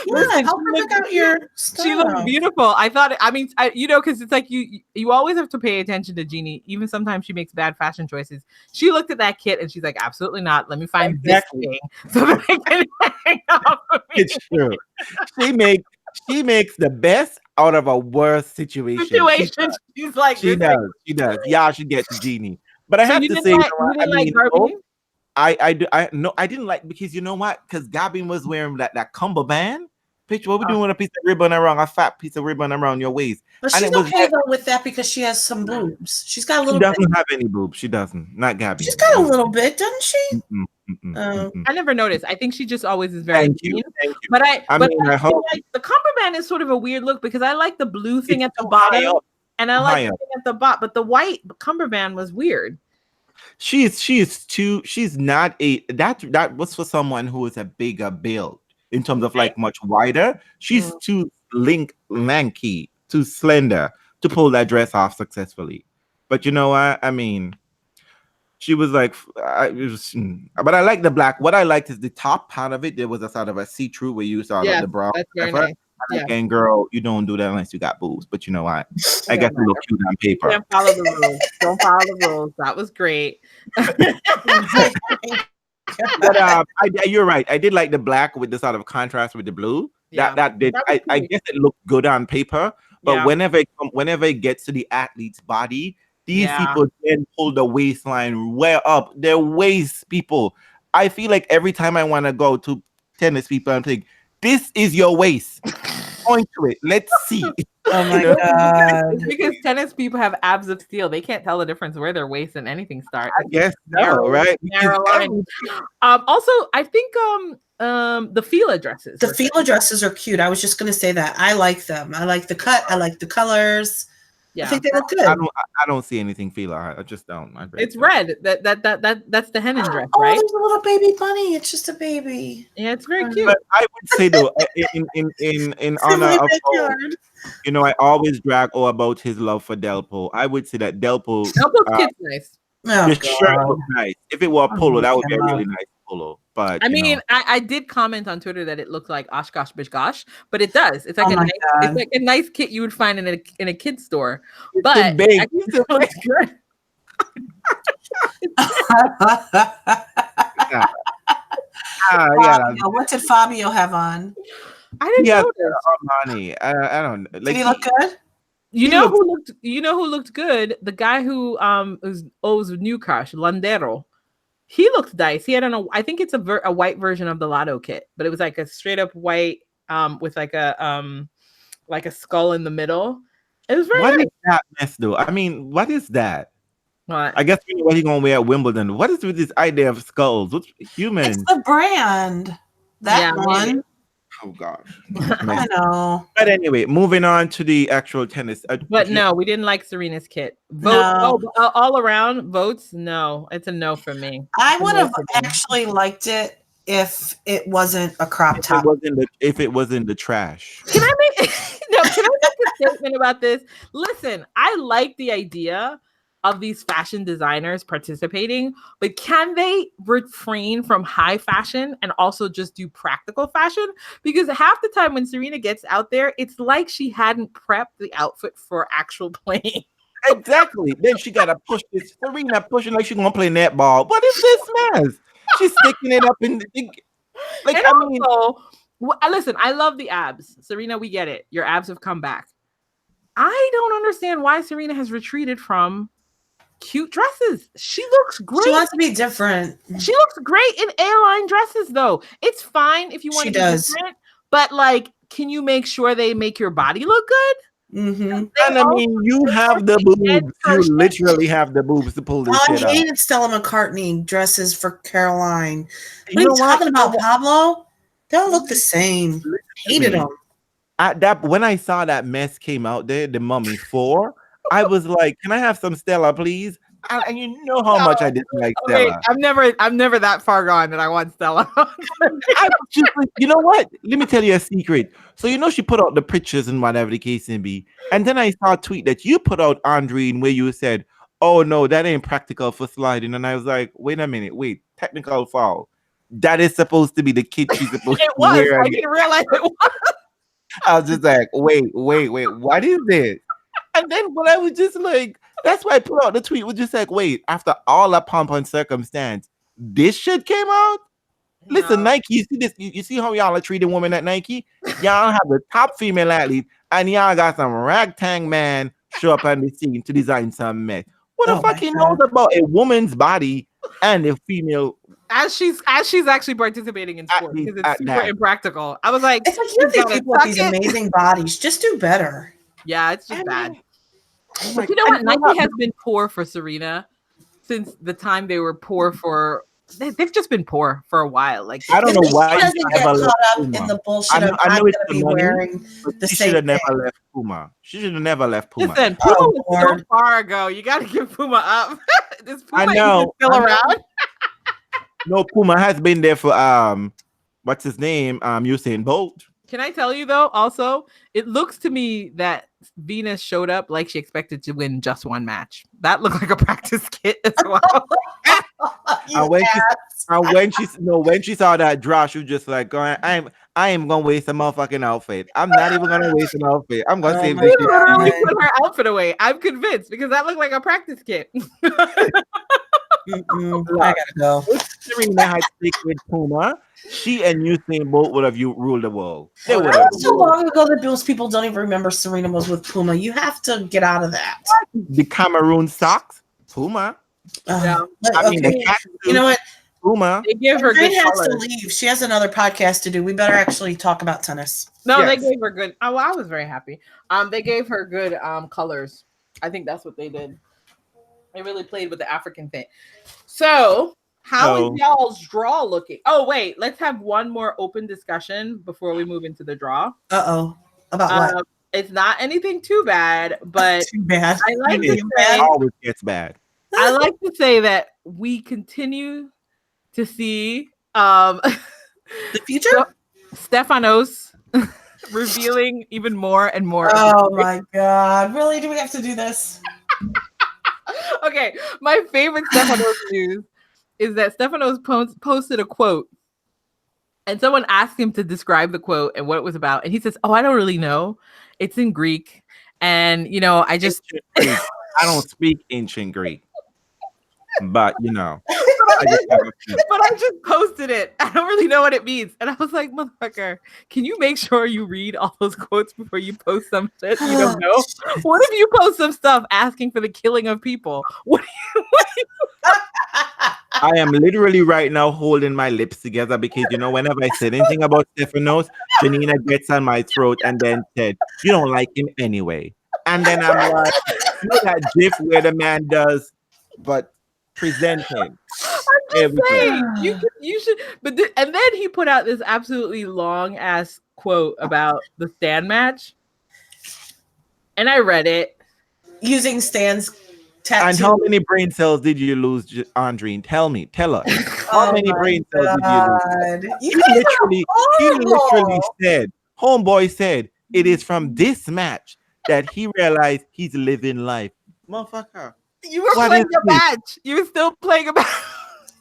Listen, Yeah, help she her looked pick out your She looked stuff. beautiful. I thought. I mean, because it's like you always have to pay attention to Jeannie. Even sometimes she makes bad fashion choices. She looked at that kit and she's like, absolutely not. Let me find Exactly. this thing so that I can hang off of me. It's true. She makes the best out of a worst situation. She's like, She this thing- does. She does. Y'all should get to Jeannie. But I So have you to didn't say, like, you didn't like Barbie? I didn't like, because you know what? Because Gabby was wearing that cummerbund. Picture what we doing with a piece of ribbon around, a fat piece of ribbon around your waist. But And she's it was okay though with that because she has some boobs. She's got a She little bit. doesn't have any boobs. She doesn't. Not Gabby. She's got a little bit, doesn't she? Oh. I never noticed. I think she just always is very Thank you. mean. Thank you. But I but mean, I feel hope like the cummerbund is sort of a weird look because I like the blue thing It's at the too high bottom, up. and I like High the up. thing at the bottom, but the white cummerbund was weird. she's not that was for someone who is a bigger build in terms of like much wider. She's too lanky, too slender to pull that dress off successfully. But you know what? I mean, she was like, but I like the black. What I liked is the top part of it. There was a sort of a see-through where you saw the brown. That's very nice. Yeah. And girl, you don't do that unless you got boobs. But you know what? I guess it look cute on paper. Can't follow the rules. Don't follow the rules. That was great. But you're right. I did like the black with the sort of contrast with the blue. Yeah. That did. That was I cute. guess it looked good on paper. But Yeah. whenever it gets to the athlete's body, these Yeah. people then pull the waistline way up. Their waist, people. I feel like every time I want to go to tennis people, I'm thinking, this is your waist. Point to it. Let's see. Oh my You know? god. It's because tennis people have abs of steel. They can't tell the difference where their waist and anything start. I guess narrow, so, right? narrow Because line. Also, I think the Fila dresses. The were Fila dresses are cute. I was just gonna say that. I like them. I like the cut. I like the colors. Yeah. I think they look good. I don't see anything Fila. I just don't. It's red. That's the Henin dress, Oh, right? there's a little baby bunny. It's just a baby. Yeah, it's very cute. But I would say though, in honor of backyard. you know, I always brag about his love for Delpo. I would say that Delpo, Delpo's kid's nice. Oh, the shirt God. looked nice. If it were a polo, my that would be a God. really nice polo. But I you mean, know. I did comment on Twitter that it looked like Oshkosh Bishgosh, but it does. It's like Oh my God. it's like a nice kit you would find in a kid's store. It's But too big. I think it looks good. Yeah, Fabio, what did Fabio have on? I didn't yeah, notice. Armani. I don't like. Did he look good? You He know looks- who looked good? The guy who was new crush, Landero. He looked nice. He had I think it's a white version of the Lotto kit, but it was like a straight up white with like a skull in the middle. It was very What nice. is that mess though? I mean, what is that? What? I guess we know what he's gonna wear at Wimbledon. What is with this idea of skulls? What's human? It's the brand. That Yeah, one. maybe. Oh gosh. I know. But anyway, moving on to the actual tennis. But no, we didn't like Serena's kit. Vote No. all around votes. No, it's a no for me. I It's a would no have for me. actually liked it if it wasn't a crop If top. it was in the trash. Can I make no? Can I make a statement about this? Listen, I like the idea of these fashion designers participating, but can they refrain from high fashion and also just do practical fashion? Because half the time when Serena gets out there, it's like she hadn't prepped the outfit for actual playing. Exactly. Then she gotta push this. Serena pushing like she's gonna play netball. What is this mess? She's sticking it up in the like. And I mean, also, listen, I love the abs. Serena, we get it. Your abs have come back. I don't understand why Serena has retreated from cute dresses. She looks great. She wants to be different. She looks great in A-line dresses, though. It's fine if you want She to be does. different, but like, can you make sure they make your body look good? Mm-hmm. and I mean, you have the boobs. You literally have the boobs to pull this Oh, shit I out. hated Stella McCartney dresses for Caroline. What You are know you what? talking about, Pablo? They don't look the same. Hated them. When I saw that mess came out there, the Mummy 4, I was like, "Can I have some Stella, please?" And you know how much I dislike Okay, Stella. I'm never that far gone that I want Stella. I was just like, you know what? Let me tell you a secret. So you know she put out the pictures and whatever the case may be, and then I saw a tweet that you put out, Andreen, where you said, "Oh no, that ain't practical for sliding," and I was like, "Wait a minute, wait, technical foul. That is supposed to be the kid she's supposed It to was. wear." I didn't realize it was. I was just like, wait, what is this? And then when I was just like, that's why I put out the tweet, was just like, wait, after all that pomp and circumstance, this shit came out? Listen, Nike, you see this? You see how y'all are treating women at Nike? Y'all have the top female athlete, and y'all got some ragtag man show up on the scene to design some mess. What the fuck he knows about a woman's body and a female? As she's actually participating in sport, because it's super impractical. I was like, it's like you have these people with these amazing bodies. Just do better. Yeah, it's just bad. But you know what? Nike has been poor for Serena since the time they were poor for. They've just been poor for a while. Like I don't know why she doesn't get caught up in the bullshit of I'm going to be wearing the same. She should have never left Puma. She should have never left Puma. Listen, Puma was so far ago. You got to give Puma up. This Puma I know. Still around. No, Puma has been there for what's his name? Usain Bolt. Can I tell you though? Also, it looks to me that Venus showed up like she expected to win just one match. That looked like a practice kit as well. when she saw that draw, she was just like, I am gonna waste a motherfucking outfit. I'm not even gonna waste an outfit. I'm gonna save this. She put her outfit away. I'm convinced because that looked like a practice kit. I gotta go. If Serena had stick with Puma, she and Usain Bolt would have ruled the world. They would have. So long ago that those people don't even remember Serena was with Puma. You have to get out of that. The Cameroon socks, Puma. Yeah. I mean, you know what? Puma. They give her good has colors. to leave. She has another podcast to do. We better actually talk about tennis. No, yes. They gave her good. Oh, I was very happy. They gave her good colors. I think that's what they did. They really played with the African thing. So, how is y'all's draw looking? Oh, wait. Let's have one more open discussion before we move into the draw. About what? It's not anything too bad, but too bad. I like to say, it always gets bad. I like to say that we continue to see the future. Stefanos revealing even more and more. Oh my God! Really? Do we have to do this? Okay, my favorite Stefanos news is that Stefanos posted a quote, and someone asked him to describe the quote and what it was about, and he says, "Oh, I don't really know. It's in Greek, and I just I don't speak ancient Greek, but But I just posted it. I don't really know what it means. And I was like, motherfucker, can you make sure you read all those quotes before you post some shit you don't know? What if you post some stuff asking for the killing of people? What do you I am literally right now holding my lips together because, whenever I said anything about Stefanos, Janina gets on my throat and then said, "You don't like him anyway." And then I'm like, that gif where the man does, but present him. I'm just saying, you should. But and then he put out this absolutely long ass quote about the Stan match, and I read it using Stan's tattoo. And how many brain cells did you lose, Andreen? Tell us. How many brain cells did you lose? He literally said, homeboy said, it is from this match that he realized he's living life. Motherfucker. You were playing a match. You were still playing a match.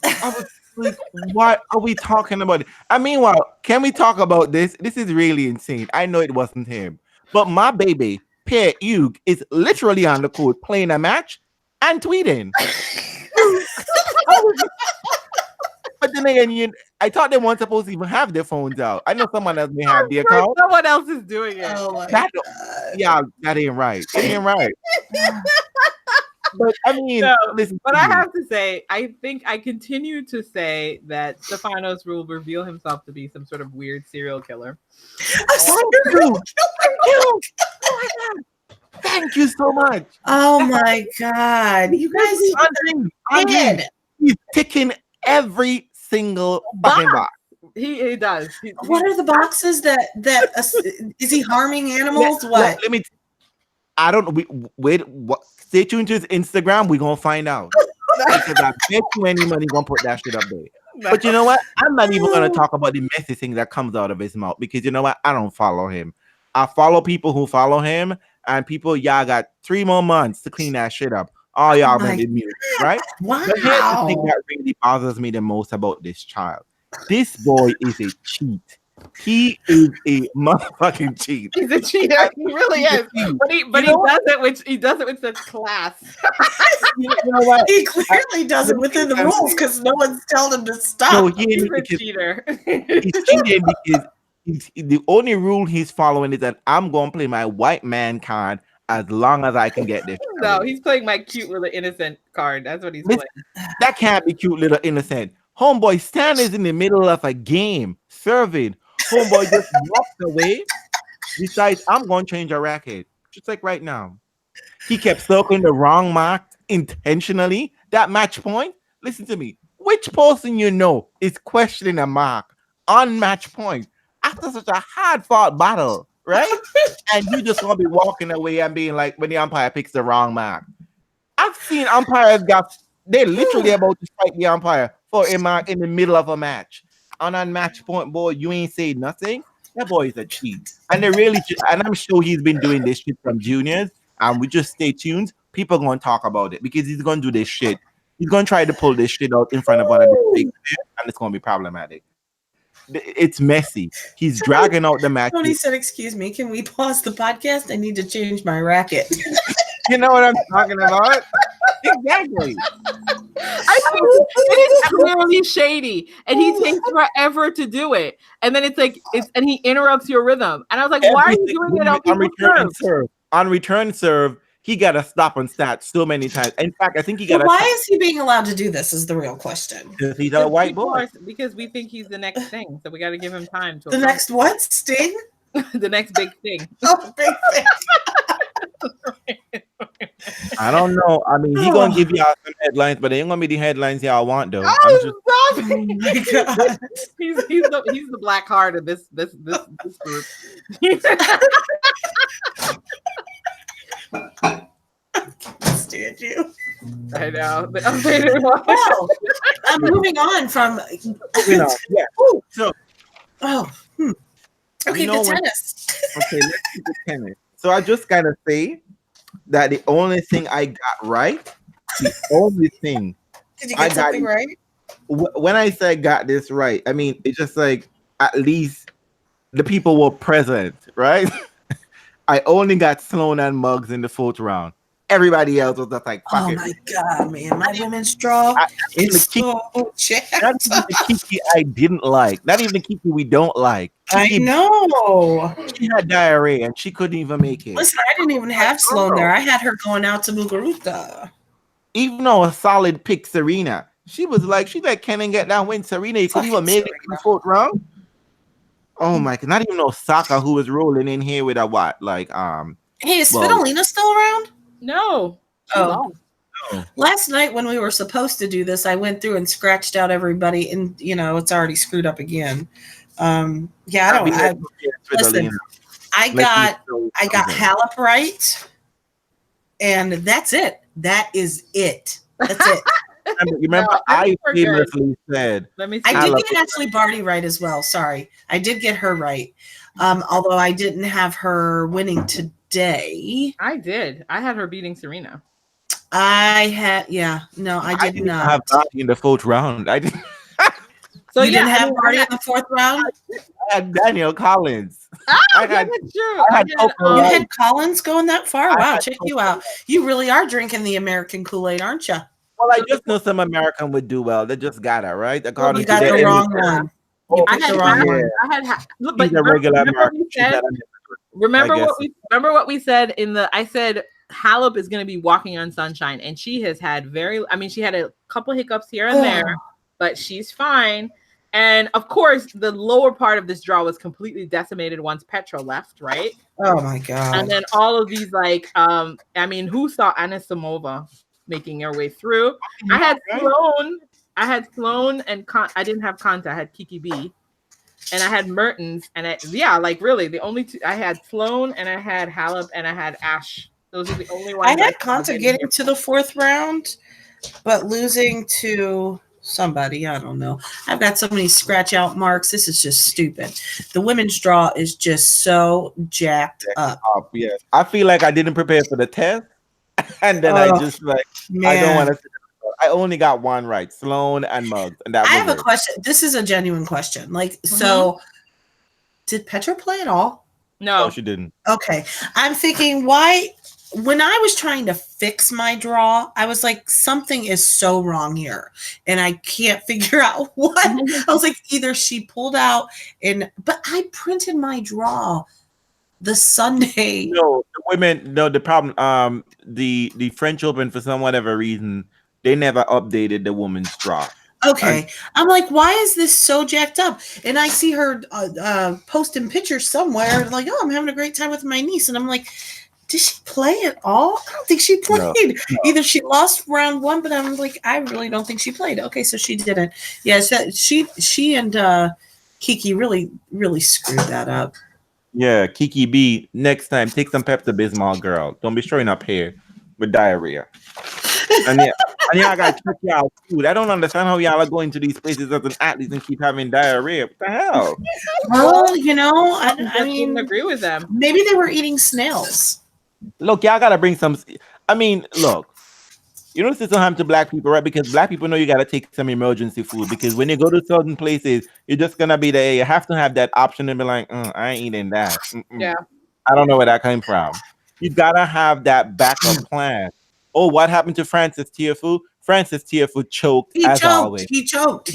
I was like, what are we talking about? And meanwhile, can we talk about this? This is really insane. I know it wasn't him, but my baby, Pierre Hugh, is literally on the court playing a match and tweeting. But then again, I thought they weren't supposed to even have their phones out. I know someone else may have their account. Someone else is doing it. That ain't right. It ain't right. But listen. But I have to say, I think I continue to say that Stefanos will reveal himself to be some sort of weird serial killer. Thank you so much. Oh my God. You guys he's ticking every single fucking box. He does. What are the boxes that is he harming animals? What? I don't. Wait. What? Stay tuned to his Instagram. We're gonna find out. Because I bet you any money gonna put that shit up there. No. But you know what? I'm not even gonna talk about the messy thing that comes out of his mouth because you know what? I don't follow him. I follow people who follow him, and people, y'all got 3 more months to clean that shit up. All y'all gonna be mute, right? Wow. But here's the thing that really bothers me the most about this child. This boy is a cheat. He is a motherfucking cheat. He's a cheater. He really is. But he does it with such class. You know what? He clearly does it within the rules because no one's telling him to stop. No, He's a cheater. He's cheating because the only rule he's following is that I'm going to play my white man card as long as I can get this. No, he's playing my cute little innocent card. That's what he's playing. That can't be cute little innocent. Homeboy Stan is in the middle of a game serving. Homeboy just walks away. Decides I'm going to change a racket. Just like right now. He kept circling the wrong mark intentionally. That match point. Listen to me. Which person you know is questioning a mark on match point after such a hard-fought battle, right? And you just gonna be walking away and being like, when the umpire picks the wrong mark. I've seen umpires they're literally about to strike the umpire for a mark in the middle of a match. On that match point, boy, you ain't say nothing. That boy is a cheat. And and I'm sure he's been doing this shit from juniors. And we just stay tuned. People are gonna talk about it because he's gonna do this shit. He's gonna try to pull this shit out in front of one of the big players, and it's gonna be problematic. It's messy. He's dragging out the match. Tony said, "Excuse me, can we pause the podcast? I need to change my racket." You know what I'm talking about? Exactly. I think it is clearly shady, and he takes forever to do it. And then and he interrupts your rhythm. And I was like, why are you doing it on return serve? On return serve, he got to stop and start so many times. In fact, I think he got. Why is he being allowed to do this? Is the real question. Because he's a white boy. Because we think he's the next thing, so we got to give him time to. The next what? Sting? The next big thing. Oh, big thing. I don't know. I mean, he's gonna give y'all some headlines, but they ain't gonna be the headlines y'all want, though. Oh, oh my God. he's the black heart of this group. I can't stand you. I know. Well, I'm moving on from. Yeah. So. Okay, the tennis. Okay, let's do the tennis. So I just gotta say that the only thing I got right, the only thing. Did you get something right? When I say I got this right, I mean it's just like at least the people were present, right? I only got Sloan and Muggs in the 4th round. Everybody else was just like, fuck it. My God, man. My women's draw is so jacked. Not even the Kiki I didn't like. Not even the Kiki we don't like. I know. She had diarrhea and she couldn't even make it. Listen, I didn't even have Sloan there. I had her going out to Muguruza. Even though a solid pick, Serena, she let Kenan get that win. Serena, you couldn't even make it in the 4th round. Oh my God! Not even Osaka, who was rolling in here with a what? Like, hey, is Svitolina still around? No. Oh. Last night when we were supposed to do this, I went through and scratched out everybody, and it's already screwed up again. Listen, I got Halep right, and that's it. That is it. That's it. Remember, no, I famously said. I did get Ashley Barty right as well. Sorry, I did get her right. Although I didn't have her winning today. I did. I had her beating Serena. I did not have Barty in the 4th round. I didn't. So you didn't have Barty in the 4th round? I had Danielle Collins. That's true. You had Collins going that far? Wow, check you out. You really are drinking the American Kool-Aid, aren't you? Well, I just know some American would do well. They just got it, right? You got the wrong one. I had a regular American. Remember what we said I said Halep is going to be walking on sunshine, and she has had she had a couple hiccups here and there, but she's fine. And of course, the lower part of this draw was completely decimated once Petra left, right? Oh my God. And then all of these, who saw Anisimova making her way through? I had Sloan and I didn't have Kanta. I had Kiki B, and I had Mertens, and really the only two I had Sloan and I had Halep and I had Ash. Those are the only ones. I had saw Konta getting to the 4th round, but losing to somebody. I don't know. I've got so many scratch out marks. This is just stupid. The women's draw is just so jacked up. Yes. I feel like I didn't prepare for the test. And then I just like, I don't want to. I only got one right, Sloan and Muggs, and that was I have it. a question. This is a genuine question. Like, so did Petra play at all? No, she didn't. Okay. I'm thinking, why? When I was trying to fix my draw, I was like, something is so wrong here. And I can't figure out what. I was like, either she pulled out but I printed my draw the Sunday. No, the women, no, the problem, the French Open, for some whatever reason, they never updated the women's draw. Okay. I'm like, why is this so jacked up? And I see her posting pictures somewhere, like, oh, I'm having a great time with my niece. And I'm like, did she play at all? I don't think she played. No. Either she lost round 1, but I'm like, I really don't think she played. Okay, so she didn't. Yeah, she and Kiki really, really screwed that up. Yeah, Kiki B, next time, take some Pepto-Bismol, girl. Don't be showing up here with diarrhea. And y'all got to check y'all food. I don't understand how y'all are going to these places as an athlete and keep having diarrhea. What the hell? Well, I mean, didn't agree with them. Maybe they were eating snails. Look, y'all got to bring some. I mean, look, you don't say something to black people, right? Because black people know you got to take some emergency food. Because when you go to certain places, you're just going to be there. You have to have that option and be like, I ain't eating that. Yeah. I don't know where that came from. You got to have that backup plan. Oh, what happened to Francis Tiafoe? Francis Tiafoe choked always. He choked.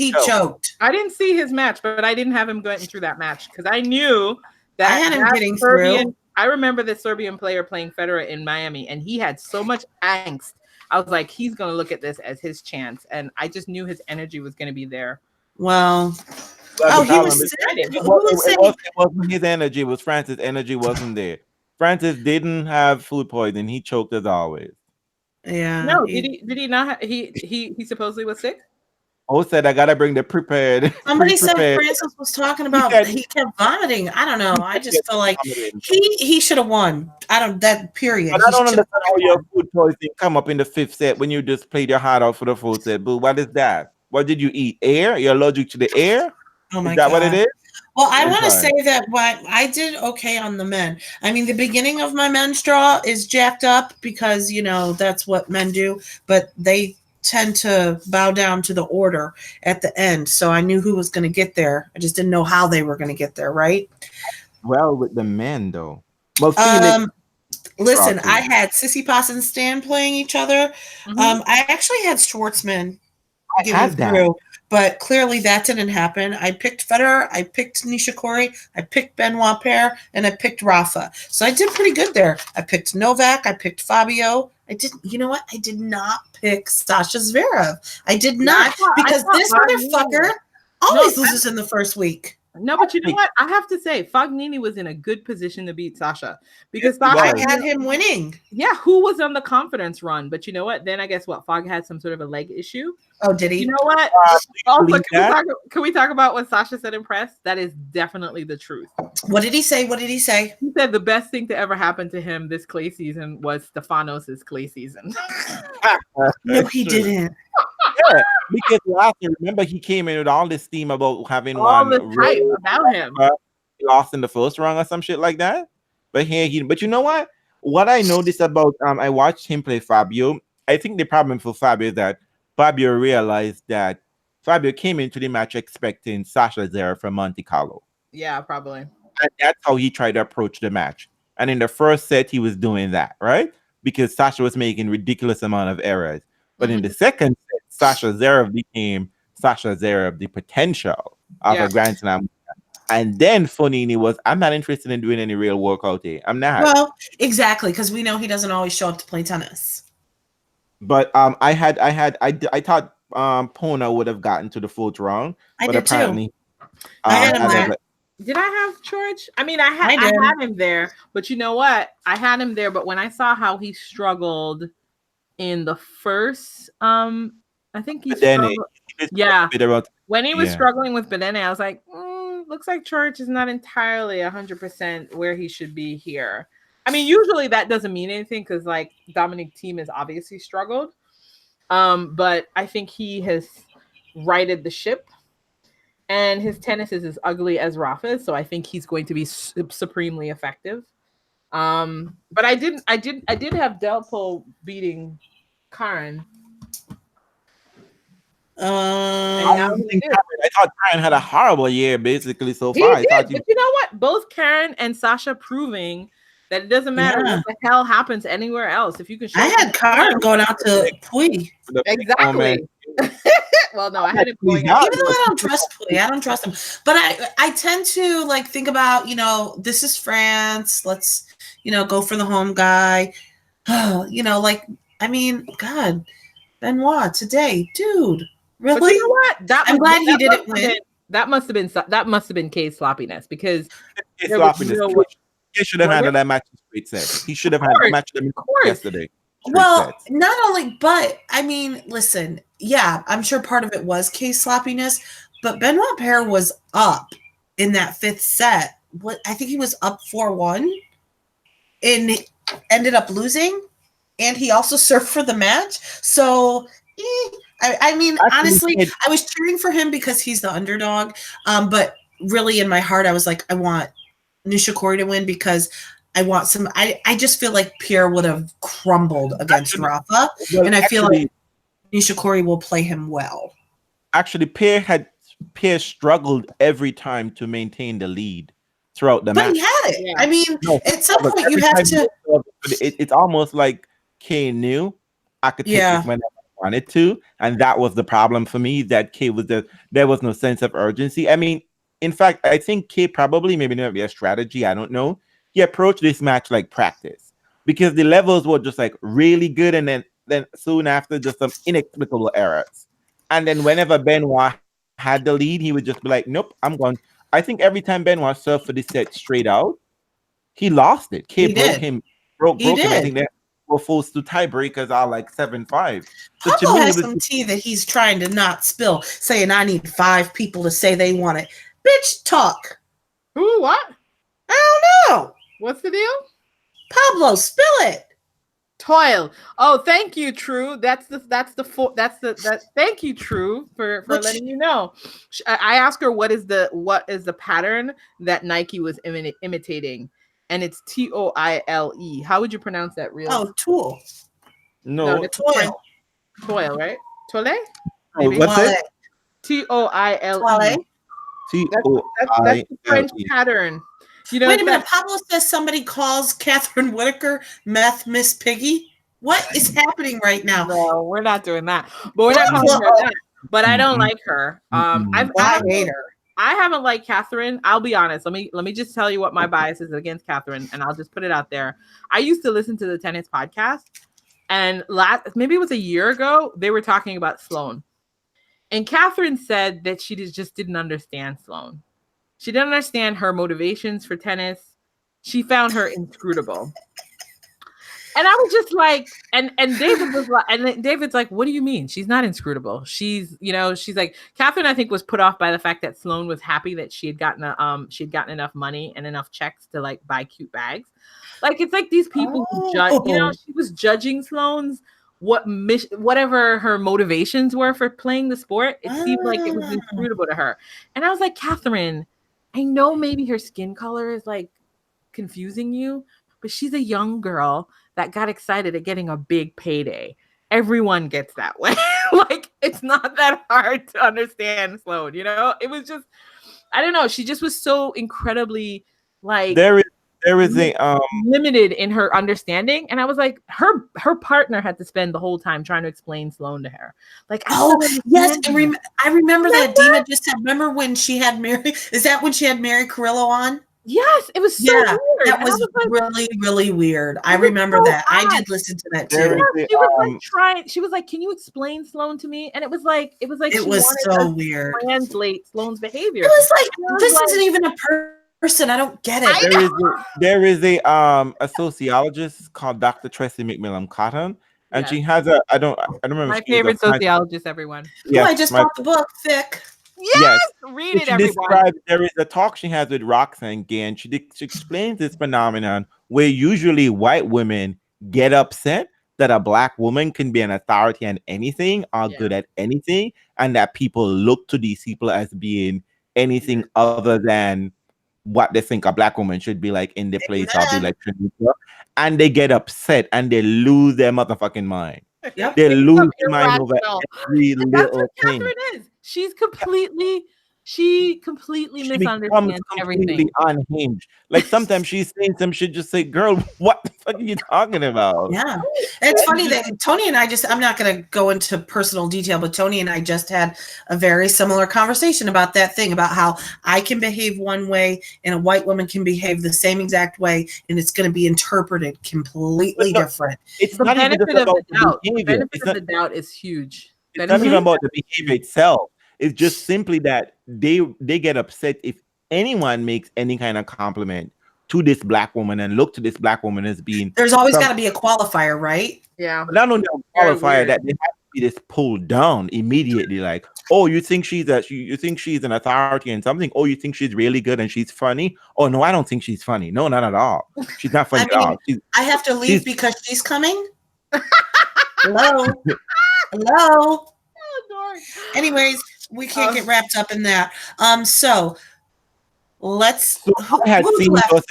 I didn't see his match, but I didn't have him going through that match because I knew that I had him getting Serbian, through. I remember the Serbian player playing Federer in Miami, and he had so much angst. I was like, he's going to look at this as his chance, and I just knew his energy was going to be there. Well, he was sick. It wasn't his energy. It was Francis' energy wasn't there. Francis didn't have food poisoning. He choked as always. Yeah. No, did he not? He supposedly was sick. Oh, said I gotta bring the prepared. Somebody said Francis was talking about he kept vomiting. I don't know. I just feel like he should have won. That period. But I don't understand how your food poisoning come up in the 5th set when you just played your heart out for the 4th set. But what is that? What did you eat? Air? You're allergic to the air? Oh my God. Is that what it is? Well, I want to say that I did okay on the men. I mean, the beginning of my men's draw is jacked up because, that's what men do. But they tend to bow down to the order at the end. So I knew who was going to get there. I just didn't know how they were going to get there, right? Well, with the men, though. Well, listen, I had Tsitsipas and Stan playing each other. Mm-hmm. I actually had Schwartzman getting through. But clearly that didn't happen. I picked Federer, I picked Nishikori, I picked Benoit Paire, and I picked Rafa. So I did pretty good there. I picked Novak, I picked Fabio. You know what? I did not pick Sasha Zverev. I did not, because this motherfucker always loses in the first week. No, but you know what? I have to say, Fognini was in a good position to beat Sasha because I had him winning. Yeah, who was on the confidence run? But you know what? Then I guess Fog had some sort of a leg issue. Oh, did he? You know what? Also, can we talk about what Sasha said in press? That is definitely the truth. What did he say? He said the best thing to ever happen to him this clay season was Stefanos' clay season. No, he didn't. Yeah, because last year, remember, he came in with all this steam about having all the hype about him. He lost in the first round or some shit like that. But but you know what? What I noticed about I watched him play Fabio. I think the problem for Fabio is that Fabio realized that Fabio came into the match expecting Sasha Zverev from Monte Carlo. Yeah, probably. And that's how he tried to approach the match. And in the first set, he was doing that, right? Because Sasha was making ridiculous amount of errors. But in the second set, Sasha Zverev became Sasha Zverev, the potential of a Grand Slam. And then Fognini was, I'm not interested in doing any real workout here. I'm not. Well, exactly, because we know he doesn't always show up to play tennis. But I thought Pona would have gotten to the 4th round. I but did apparently, too. I had him there. Did I have George? I mean, I had him there, but you know what? I had him there, but when I saw how he struggled in the first, I think he struggled. When he was struggling with Bedene, I was like, looks like George is not entirely 100% where he should be here. I mean, usually that doesn't mean anything because like Dominic Thiem has obviously struggled. But I think he has righted the ship, and his tennis is as ugly as Rafa's, so I think he's going to be supremely effective. But I did have Delpo beating Karen. I thought Karen had a horrible year basically so far. But you know what? Both Karen and Sasha proving that it doesn't matter what the hell happens anywhere else. If you can show I had Karen going out to Pui. Exactly. Well, no, I had it going out. Even though I don't trust Pui, I don't trust him. But I tend to like think about, this is France. Let's, go for the home guy. God, Benoit today, dude. Really? But you know what? I'm glad he didn't win. That must have been Kay's sloppiness because he should have handled that match in straight sets. He should have handled that match yesterday. Well, not only, but I mean, listen, yeah, I'm sure part of it was Kay's sloppiness, but Benoit Paire was up in that fifth set. I think he was up 4-1 and ended up losing, and he also served for the match. So, I mean, honestly, I was cheering for him because he's the underdog, but really in my heart, I was like, I want Nishikori to win because I want some. I just feel like Pierre would have crumbled against Rafa, and I feel like Nishikori will play him well. Actually, Pierre struggled every time to maintain the lead throughout the match. But he had it. Yeah. I mean, at some point you have to. It's almost like Kay knew I could take this whenever I wanted to, and that was the problem for me. That Kay there was no sense of urgency. I mean, in fact, I think Kay probably maybe not be a strategy. I don't know. He approached this match like practice because the levels were just like really good, and then soon after just some inexplicable errors. And then whenever Benoit had the lead, he would just be like, "Nope, I'm going." I think every time Benoit served for this set straight out, he lost it. Kay broke him. I think they were forced to tiebreakers are like 7-5. So Pablo has some tea that he's trying to not spill, saying I need 5 people to say they want it. Bitch, talk. Who? What? I don't know. What's the deal? Pablo, spill it. Toil. Oh, thank you, True. Thank you, True, for letting you know. I asked her what is the pattern that Nike was imitating, and it's TOILE. How would you pronounce that? Real? Oh, tool. No, toil. Toil, right? Toile. What's it? TOILE. That's the French pattern. Wait a minute. Pablo says somebody calls Catherine Whitaker Meth Miss Piggy. What is happening right now? No, we're not doing that. But we're not calling her that. But I don't like her. I hate her. I haven't liked Catherine. I'll be honest. Let me just tell you what my bias is against Catherine, and I'll just put it out there. I used to listen to the tennis podcast, and maybe it was a year ago, they were talking about Sloane. And Catherine said that she just didn't understand Sloane. She didn't understand her motivations for tennis. She found her inscrutable. And I was just like, and David was like, and David's like, what do you mean? She's not inscrutable. She's like, Catherine, I think, was put off by the fact that Sloane was happy that she had gotten enough money and enough checks to like buy cute bags. Like, it's like these people who judge, she was judging Sloane's whatever her motivations were for playing the sport. It seemed like it was inscrutable to her. And I was like, Catherine, I know maybe her skin color is like confusing you, but she's a young girl that got excited at getting a big payday. Everyone gets that way. Like, it's not that hard to understand Sloane, It was just, I don't know. She just was so incredibly like there is a limited in her understanding. And I was like, her partner had to spend the whole time trying to explain Sloane to her. Like, yes, I remember that. Dina just said, remember when she had Mary? Is that when she had Mary Carrillo on? Yes, it was so weird. That was like, really, really weird. I remember so that. Odd. I did listen to that too. Yeah, she was like trying. She was like, "Can you explain Sloane to me?" And it was so weird. Translate Sloane's behavior. It was like this isn't even a person. I don't get it. There is a sociologist called Dr. Tracy McMillan Cotton, and she has I don't remember. My favorite sociologist, everyone. Yeah, I just bought the book, thick. Yes, read it, She everyone. describes there is a talk she has with Roxanne Gay, and she explains this phenomenon where usually white women get upset that a black woman can be an authority on anything or good at anything, and that people look to these people as being anything other than what they think a black woman should be like in the place or be like Trinita, and they get upset and they lose their motherfucking mind. Yep. They They lose become their mind over irrational. every And that's little what thing. Catherine is. She completely She becomes misunderstands completely everything. unhinged. Like sometimes she's saying some shit, just say, "Girl, what the fuck are you talking about?" Yeah. It's funny that Tony and I I'm not going to go into personal detail, but Tony and I just had a very similar conversation about that thing, about how I can behave one way and a white woman can behave the same exact way, and it's going to be interpreted completely different. It's The not even benefit just of about the doubt. the The behavior. benefit of the doubt is huge. It's not even about the behavior itself. It's just simply that they get upset if anyone makes any kind of compliment to this black woman and look to this black woman as being. There's always got to be a qualifier, right? Yeah. Not only a qualifier, that they have to be this pulled down immediately. Like, oh, you think she's an authority in something? Oh, you think she's really good and she's funny? Oh no, I don't think she's funny. No, not at all. She's not funny at all. I have to leave because she's coming. Hello. Hello. Anyways, we can't get wrapped up in that. So let's. So I had seen those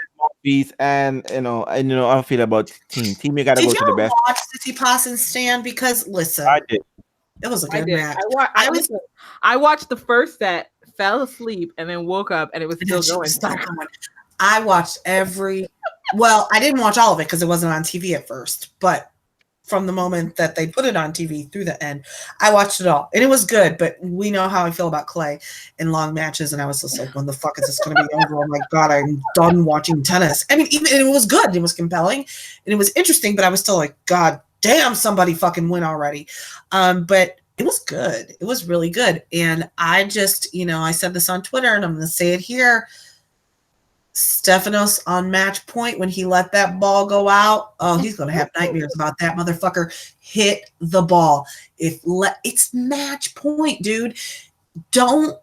movies, and I feel about Team. You gotta go to the best. Watch City Pass and Stand? Because listen, I did. It was a good match. I watched the first set, fell asleep, and then woke up, and it was still going. I watched well, I didn't watch all of it because it wasn't on TV at first, but from the moment that they put it on TV through the end, I watched it all, and it was good. But we know how I feel about Clay in long matches, and I was just like, when the fuck is this going to be over? Oh my god, I'm done watching tennis. I mean, even it was good, it was compelling, and it was interesting, but I was still like, god damn, somebody fucking win already. But it was good. It was really good, and I just, I said this on Twitter, and I'm going to say it here. Stefanos on match point, when he let that ball go out, oh, he's gonna have nightmares about that motherfucker. Hit the ball. It's match point, dude. Just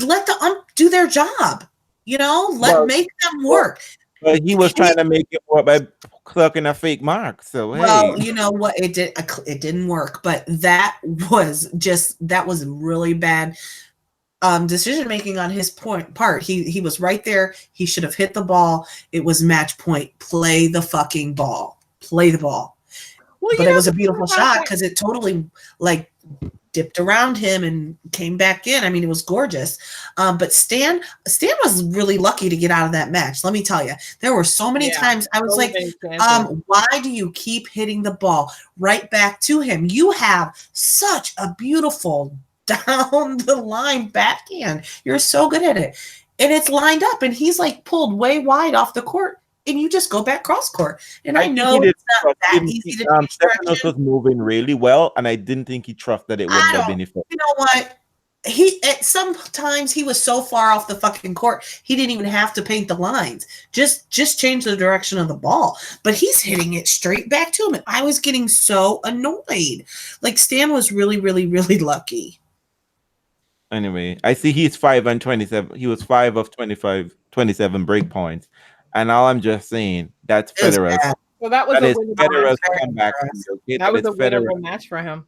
let the do their job. Make them work. But he was trying to make it work by clocking a fake mark. So well, you know what? It didn't work. But that was really bad. Decision making on his part. He was right there. He should have hit the ball. It was match point. Play the fucking ball. Play the ball. Well, but it was a beautiful shot because it totally dipped around him and came back in. I mean, it was gorgeous. But Stan was really lucky to get out of that match. Let me tell you, there were so many times I was like, why do you keep hitting the ball right back to him? You have such a beautiful down the line backhand. You're so good at it. And it's lined up, and he's pulled way wide off the court, and you just go back cross court. And I know it's not that easy to do. Stefanos was moving really well, and I didn't think he trusted that it wouldn't have been effective. You know what? Sometimes he was so far off the fucking court, he didn't even have to paint the lines. Just change the direction of the ball. But he's hitting it straight back to him, and I was getting so annoyed. Stan was really, really, really lucky. Anyway, I see he's 5 and 27. He was 5 of 27 break points. And all I'm just saying, that's Federer's. Well, that was Federer's comeback. That was a winnable match for him.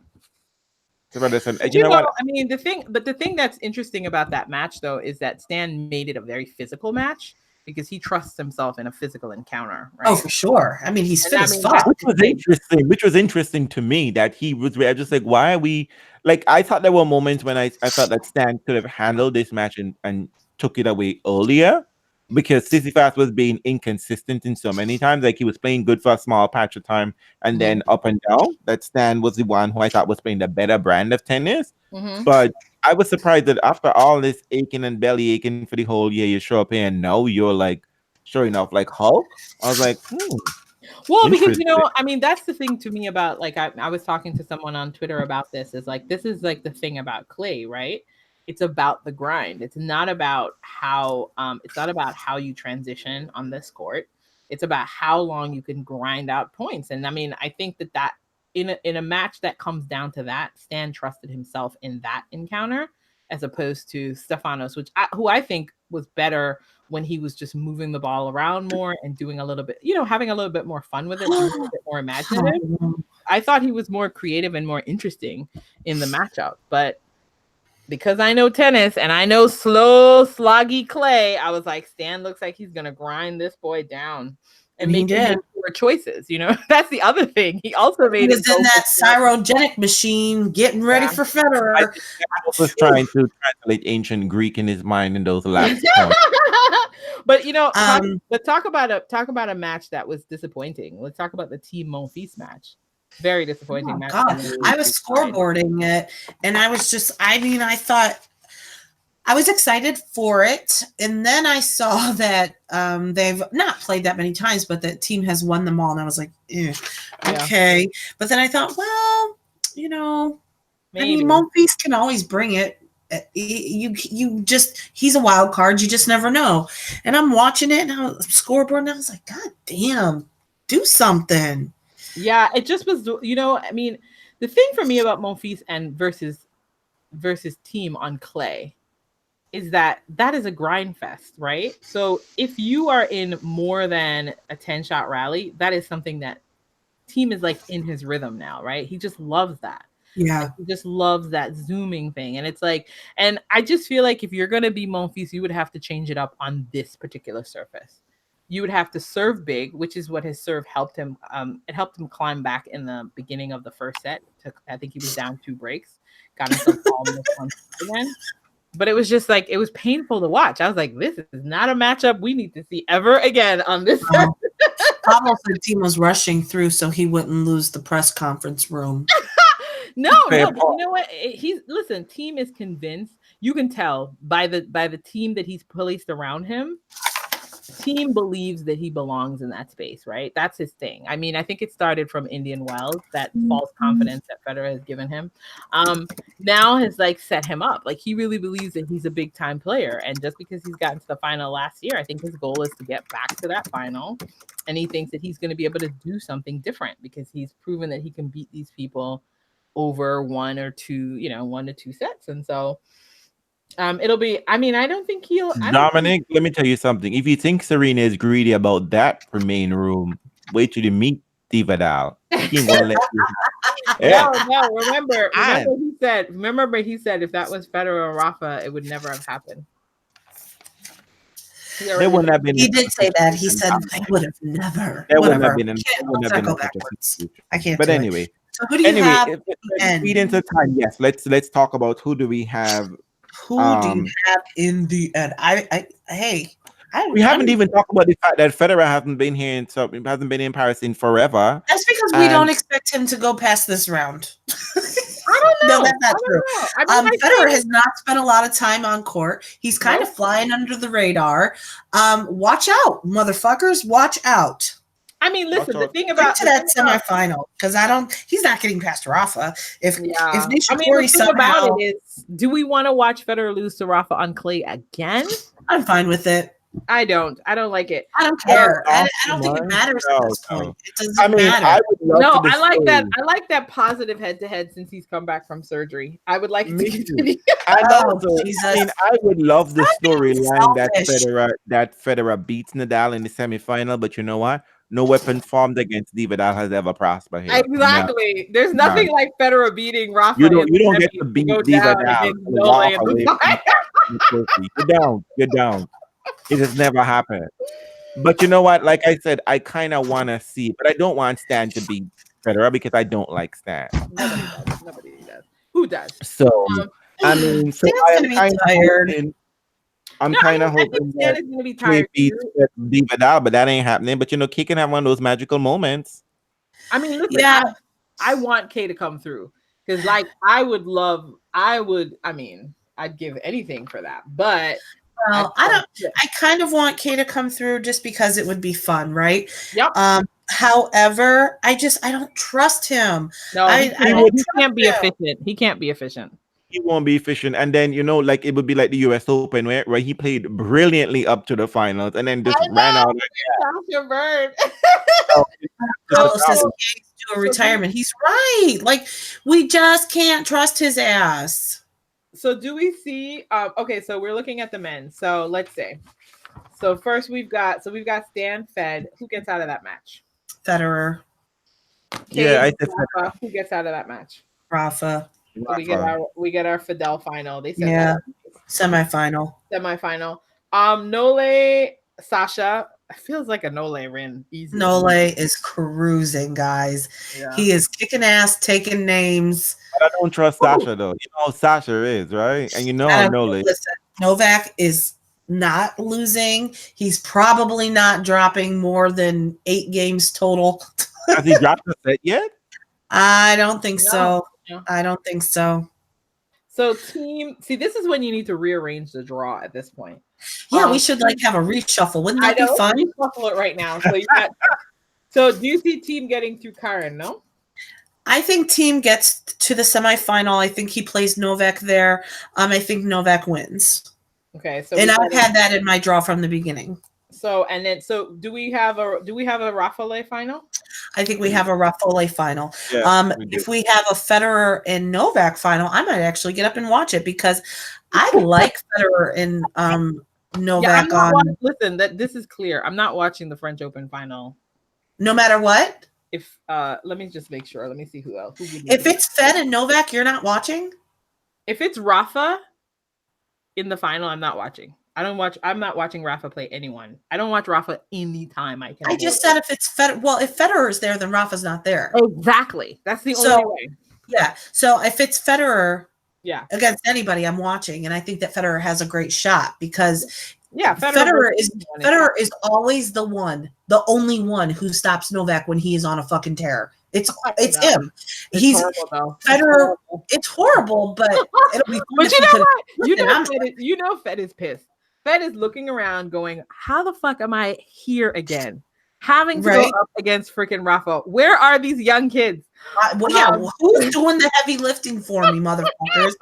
You know what? I mean, the thing that's interesting about that match, though, is that Stan made it a very physical match because he trusts himself in a physical encounter. Right? Oh, for sure. I mean, he's fit as fuck. Which was interesting to me that he was just why are we I thought there were moments when I felt that Stan could have handled this match and took it away earlier because Sisyphus was being inconsistent in so many times. He was playing good for a small patch of time and then up and down. That Stan was the one who I thought was playing the better brand of tennis. But I was surprised that after all this aching and belly aching for the whole year, you show up here and now you're showing off like Hulk. I was like, Well, because I mean, that's the thing to me about I was talking to someone on Twitter about this. Is this is the thing about Clay, right? It's about the grind. It's not about how you transition on this court. It's about how long you can grind out points. And I mean, I think that in a match that comes down to that, Stan trusted himself in that encounter as opposed to Stefanos, who I think was better when he was just moving the ball around more and doing a little bit, having a little bit more fun with it, being a bit more imaginative. I thought he was more creative and more interesting in the matchup, but because I know tennis and I know slow, sloggy clay, I was like, Stan looks like he's going to grind this boy down and make poor choices. That's the other thing. He also made was in that cryogenic machine getting ready for Federer. I was trying to translate ancient Greek in his mind in those last points. But talk about a match that was disappointing. Let's talk about the Thiem Monfils match. Very disappointing match. God. I was scoreboarding it, and I was just, I thought I was excited for it, and then I saw that they've not played that many times, but that Thiem has won them all, and I was like, okay. But then I thought, well, maybe. Monfils can always bring it. He's a wild card. You just never know. And I'm watching it, and I'm scoreboard, and I was like, God damn, do something. Yeah, it just was, the thing for me about Monfils and versus Thiem on clay is that is a grind fest, right? So if you are in more than a 10-shot rally, that is something that Thiem is like in his rhythm now, right? He just loves that. Yeah. He just loves that zooming thing. And it's like, and I just feel like if you're going to be Monfils, you would have to change it up on this particular surface. You would have to serve big, which is what his serve helped him. It helped him climb back in the beginning of the first set. I think he was down 2 breaks, got himself almost on again. But it was just like, it was painful to watch. I was like, this is not a matchup we need to see ever again on this. Almost the team was rushing through so he wouldn't lose the press conference room. No, but you know what? Thiem is convinced. You can tell by the team that he's placed around him. Thiem believes that he belongs in that space, right? That's his thing. I think it started from Indian Wells, that false confidence that Federer has given him. Now has set him up. He really believes that he's a big time player. And just because he's gotten to the final last year, I think his goal is to get back to that final. And he thinks that he's going to be able to do something different because he's proven that he can beat these people over 1 or 2 sets. And so it'll be, I don't think he'll. Dominic, let me tell you something. If you think Serena is greedy about that for main room, wait till you meet Vidal. He won't let you. Yeah. No. Remember he said if that was Federer or Rafa, it would never have happened. They wouldn't have been. He did say that. He said they would have never. There wouldn't have been. I can't. But anyway. So who do you have? Feed into time. Yes. Let's talk about who do we have. Who do you have in the end? We haven't even talked about the fact that Federer hasn't been here hasn't been in Paris in forever. That's because we don't expect him to go past this round. I don't know. No, that's not true. Federer has not spent a lot of time on court. He's kind of flying under the radar. Watch out, motherfuckers! Watch out. Listen. The thing about to that semifinal because he's not getting past Rafa. If Nishikori the thing about it is, do we want to watch Federer lose to Rafa on clay again? I'm fine with it. I don't like it. I don't care. I don't think it matters at this point. It doesn't matter. I like that. I like that positive head-to-head since he's come back from surgery. I would like to continue. I would love the storyline that Federer beats Nadal in the semifinal, but you know what? No weapon formed against Vidal has ever prospered here. Exactly. No. There's nothing like Federer beating Rafa. You don't get to beat Vidal. You're down. It has never happened. But you know what? Like I said, I kind of want to see, but I don't want Stan to beat Federer because I don't like Stan. Nobody does. Who does? So, I'm kind of hoping that Clay beats Vidal, but that ain't happening. But Kay can have one of those magical moments. Listen, I want Kay to come through because, I'd give anything for that. But I kind of want Kay to come through just because it would be fun, right? Yep. However, I don't trust him. No, he can't be efficient. He can't be efficient. He won't be efficient. And then, it would be like the US Open where he played brilliantly up to the finals and then just ran out. Your bird. To a retirement. He's right. We just can't trust his ass. So do we see? Okay, so we're looking at the men. So let's see. So first we've got Stan Fed. Who gets out of that match? Federer. Yeah, I said Rafa. Who gets out of that match? Rafa. So we get our Fidel final. They said Yeah. that. Semifinal. Nole Sasha. It feels like a Nole win. Easy. Nole is cruising, guys. Yeah. He is kicking ass, taking names. But I don't trust Sasha though. You know how Sasha is, right? And you know how Nole. Listen, Novak is not losing. He's probably not dropping more than 8 games total. Has he dropped a set yet? I don't think so. Yeah. I don't think so. So team, see, this is when you need to rearrange the draw at this point. Yeah, we should like have a reshuffle. Wouldn't that be fun? Reshuffle it right now. So you got. So do you see team getting through Karen? No. I think team gets to the semifinal. I think he plays Novak there. I think Novak wins. Okay, so and I've had that in my draw from the beginning. So do we have a Rafael final? I think we have a Rafael final. Yeah, if we have a Federer and Novak final, I might actually get up and watch it because I like Federer and Novak. Listen, this is clear. I'm not watching the French Open final. No matter what. If let me just make sure. Let me see who else. If it's Fed and Novak, you're not watching? If it's Rafa in the final, I'm not watching. I'm not watching Rafa play anyone. I don't watch Rafa anytime I can. I just said if it's Federer. Well, if Federer is there, then Rafa's not there. Exactly. That's the only way. Yeah. So if it's Federer, against anybody, I'm watching, and I think that Federer has a great shot because Federer is always the only one who stops Novak when he is on a fucking tear. It's him. He's horrible, Federer. It's horrible, but it'll be. But you know what? You know, Fed is pissed. Fed is looking around, going, "How the fuck am I here again? Having to go up against freaking Rafa? Where are these young kids?" Who's doing the heavy lifting for me, motherfuckers?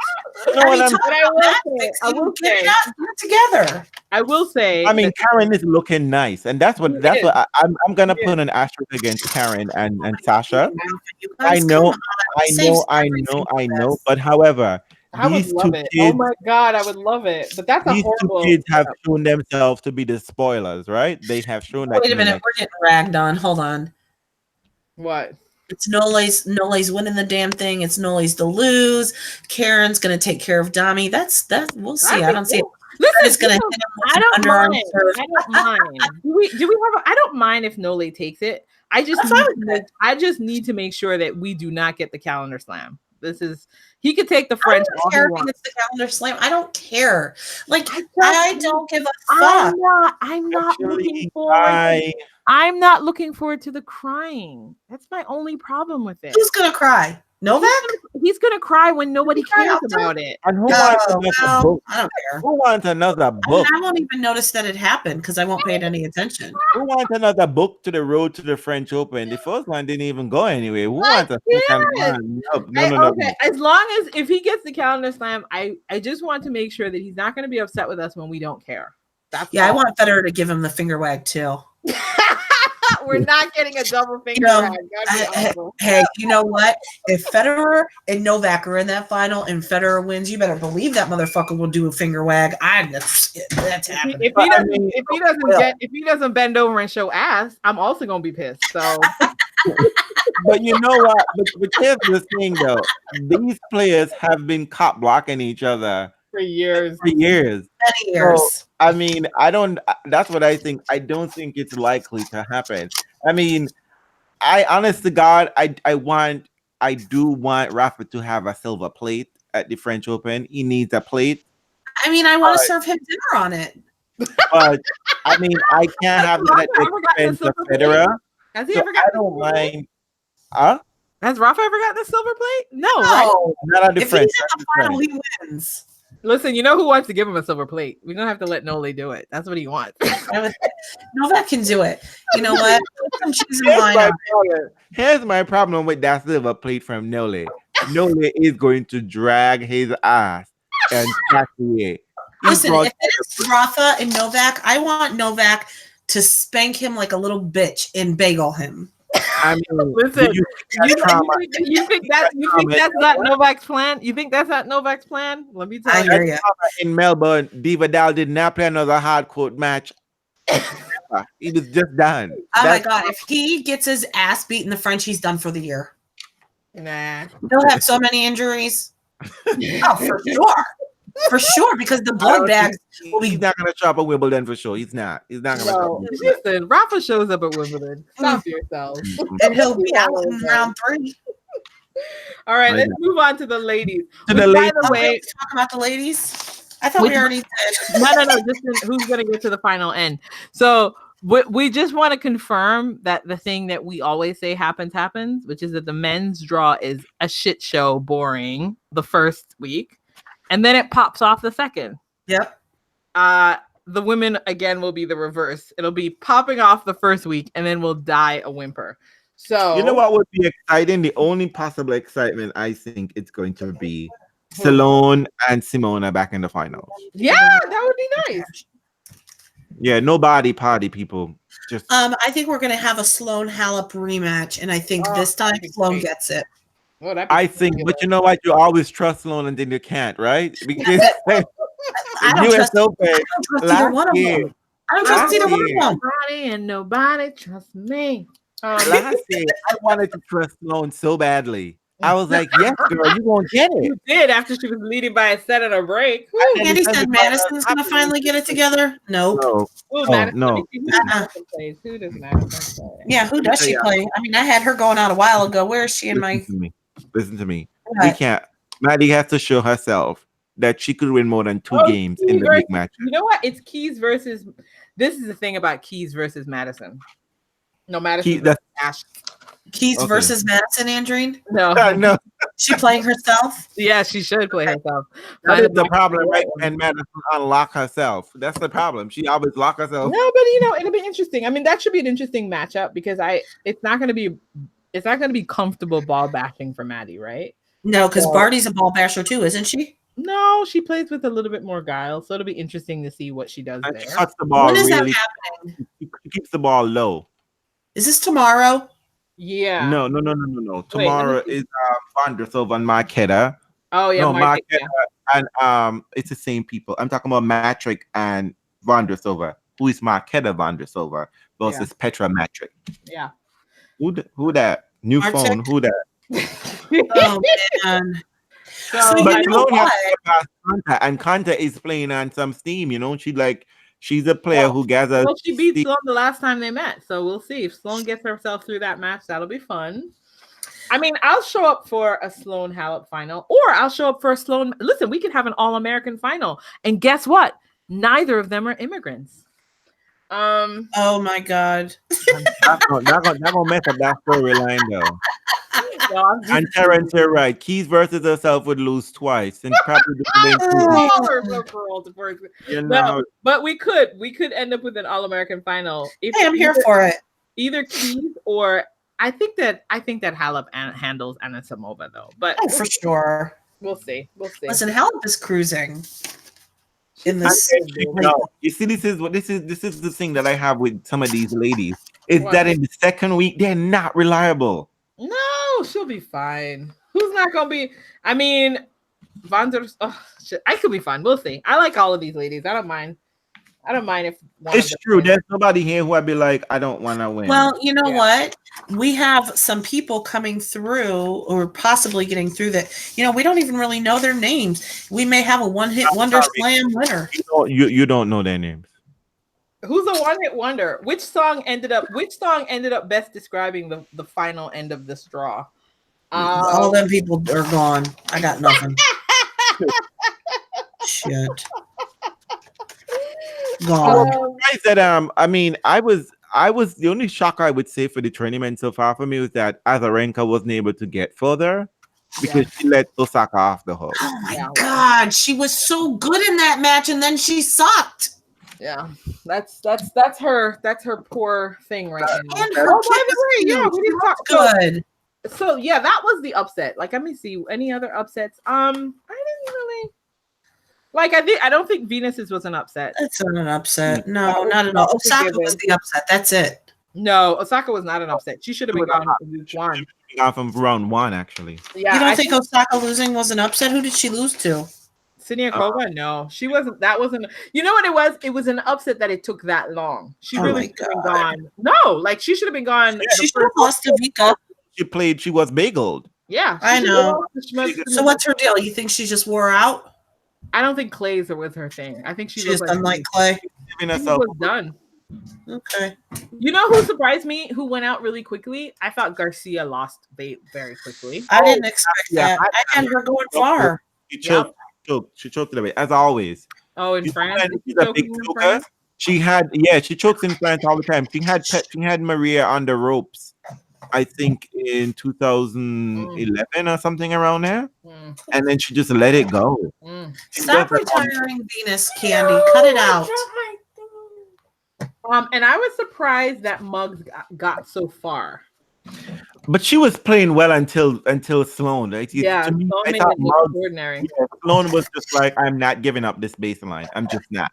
I will say. I mean, Karen is looking nice, and that's what I'm gonna put an asterisk against Karen and Sasha. I know. But however, I would love it. Oh my god, I would love it. But that's these two kids have shown themselves to be the spoilers, right? They have shown that. Wait a minute, we're getting ragged on. Hold on. What? It's Nole's winning the damn thing. It's Nole's to lose. Karen's gonna take care of Dami. That's we'll see. I don't see it. It's gonna hit him. I don't mind. Do we have I don't mind if Nole takes it. I just need to make sure that we do not get the calendar slam. He could take the French. I don't care if he gets the calendar slam. I don't care. Like I don't give a fuck. I'm not looking forward. I'm not looking forward to the crying. That's my only problem with it. Who's gonna cry? Novak? He's gonna cry when nobody cares about it. And who wants another book? I don't care. Who wants another book? I won't even notice that it happened because I won't pay it any attention. Who wants another book to the road to the French Open? The first one didn't even go anywhere. Who wants a second one? No. Okay. As long as if he gets the calendar slam, I just want to make sure that he's not going to be upset with us when we don't care. I want Federer to give him the finger wag too. We're not getting a double finger wag. Hey, you know what? If Federer and Novak are in that final and Federer wins, you better believe that motherfucker will do a finger wag. That's happening. If he doesn't bend over and show ass, I'm also gonna be pissed. So, but you know what? But here's the thing, though. These players have been cop blocking each other for years. Many years. So, I mean, that's what I think. I don't think it's likely to happen. I mean, honest to God, I do want Rafa to have a silver plate at the French Open. He needs a plate. I mean, I want to serve him dinner on it. But I mean, I can't have that at the expense of Federer. Has he ever got? I don't mind. Huh? Has Rafa ever gotten a silver plate? No, right? Not at the French. If he's in the final, he wins. Listen, you know who wants to give him a silver plate? We're gonna have to let Nole do it. That's what he wants. Novak can do it. You know what? Here's my problem with that silver plate from Nole. Nole is going to drag his ass and away. Listen, if it is Rafa and Novak, I want Novak to spank him like a little bitch and bagel him. I mean, Listen, you think that's not Novak's plan? You think that's not Novak's plan? Let me tell I you. hear you. in Melbourne, Diva Doll did not play another hard court match. He was just done. Oh my God! If he gets his ass beat in the French, he's done for the year. Nah. He'll have so many injuries. Oh, for sure, because the blood bags. He's not going to show up at Wimbledon for sure. He's not. He's not going to show up. Listen, Rafa shows up at Wimbledon. Stop yourself. And he'll be out in round 3. All right, let's move on to the ladies. To Which, the by ladies. the way, talk about the ladies. I thought we already did. no. Just who's going to get to the final end? So we just want to confirm that the thing that we always say happens, which is that the men's draw is a shit show, boring the first week, and then it pops off the second. Yep. The women again will be the reverse. It'll be popping off the first week, and then we'll die a whimper. So you know what would be exciting? The only possible excitement I think it's going to be Sloane and Simona back in the finals. Yeah, that would be nice. Yeah, no body party, people. Just I think we're gonna have a Sloane Halep rematch, and I think this time Sloane gets it. I think, but you know what? You always trust Sloane and then you can't, right? Because I don't trust either one of them. I don't trust either one of them. Nobody and nobody trust me. Last year, I wanted to trust Sloane so badly. I was like, yes, girl, you won't get it. You did after she was leading by a set and a break. Andy said Madison's going to finally get it together. Nope. No. No. Who does Madison play? Yeah, who does she play? I mean, I had her going out a while ago. Where is she in my... Listen to me. We can't. Maddie has to show herself that she could win more than 2 games in the big match. You know what? It's Keys versus... This is the thing about Keys versus Madison. No, Madison versus Ash. Keys versus Madison, Andreen? No. She playing herself? Yeah, she should play herself. That is the problem, right? And Madison unlock herself. That's the problem. She always lock herself. No, but it'll be interesting. I mean, that should be an interesting matchup because it's not going to be comfortable ball bashing for Maddie, right? No, because Barty's a ball basher too, isn't she? No, she plays with a little bit more guile, so it'll be interesting to see what she does there. She cuts the ball. When is that happening? She keeps the ball low. Is this tomorrow? Yeah. No. Tomorrow is Vondersova and Marketa. Oh yeah, no, Marketa and it's the same people. I'm talking about Matrick and Vondersova. Who is Marketa Vondersova versus Petra Matrick? Yeah. Who that? New Martic? phone. Who that? Oh man. So you know what? And Kanta is playing on some steam. You know, she's a player who gathers. Well, she beat Sloane the last time they met, so we'll see if Sloane gets herself through that match. That'll be fun. I mean, I'll show up for a Sloane Halep final, or I'll show up for a Sloane. Listen, we could have an All-American final, and guess what? Neither of them are immigrants. Oh my God. That's gonna mess up that storyline though. And Terrence, you're right. Keys versus herself would lose twice, and probably no, but we could end up with an All-American final. I'm here for it. Either Keys or I think that Halep handles Anisimova though. But for sure, we'll see. Listen, Halep is cruising in this. You see, this is the thing that I have with some of these ladies is that in the second week they're not reliable. No, she'll be fine. Who's not gonna be? I mean, I could be fine. We'll see. I like all of these ladies. I don't mind if it's true. Wins. There's nobody here who I'd be like, I don't want to win. Well, you know what? We have some people coming through or possibly getting through that. You know, we don't even really know their names. We may have a one-hit wonder slam winner. You don't know their names. Who's a one-hit wonder? Which song ended up best describing the final end of this draw? All them people are gone. I got nothing. Shit. Gone. I mean, I was the only shock I would say for the tournament so far for me was that Azarenka wasn't able to get further because she let Osaka off the hook. Oh my God, she was so good in that match, and then she sucked. Yeah, that's her poor thing right now. And her we didn't talk good. So yeah, that was the upset. Like, let me see any other upsets. I didn't really like. I don't think Venus's was an upset. It's not an upset. No, not at all. Osaka was the upset. That's it. No, Osaka was not an upset. She should have been gone week She one. should have gone from round 1, actually. Yeah, You don't think Osaka losing was an upset? Who did she lose to? Siniakova? No, she wasn't. That wasn't. You know what it was? It was an upset that it took that long. She really should have been gone. No, like she should have been gone. She should have lost to Vika. She was bageled. Yeah, I know. So So what's her deal? You think she just wore out? I don't think Clay's was her thing. I think she She's was done like Clay. she was done. Okay. You know who surprised me? Who went out really quickly? I thought Garcia lost very quickly. I didn't expect that. I had her going far. She choked it away, as always. Oh, in France? She's a big choker. She chokes in France all the time. She had Maria on the ropes, I think in 2011 or something around there. And then she just let it go. Stop retiring Venus, Candy. Cut it out. And I was surprised that Muggs got so far. But she was playing well until Sloane. Right? Yeah, to me, Sloane made it look extraordinary. Yeah, Sloane was just like, I'm not giving up this baseline. I'm just not.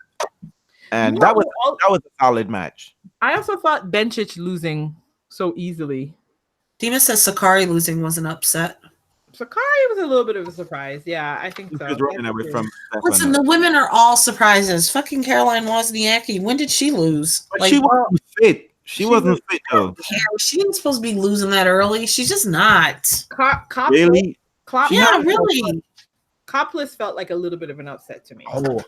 And that was a solid match. I also thought Bencic losing so easily. Dima says Sakari losing was an upset. Sakari was a little bit of a surprise. Yeah, I think so. Listen, the women are all surprises. Fucking Caroline Wozniacki. When did she lose? But she wasn't fit. She wasn't fit though. She ain't supposed to be losing that early. She's just not. Really? Yeah, really. Copless felt like a little bit of an upset to me. Oh,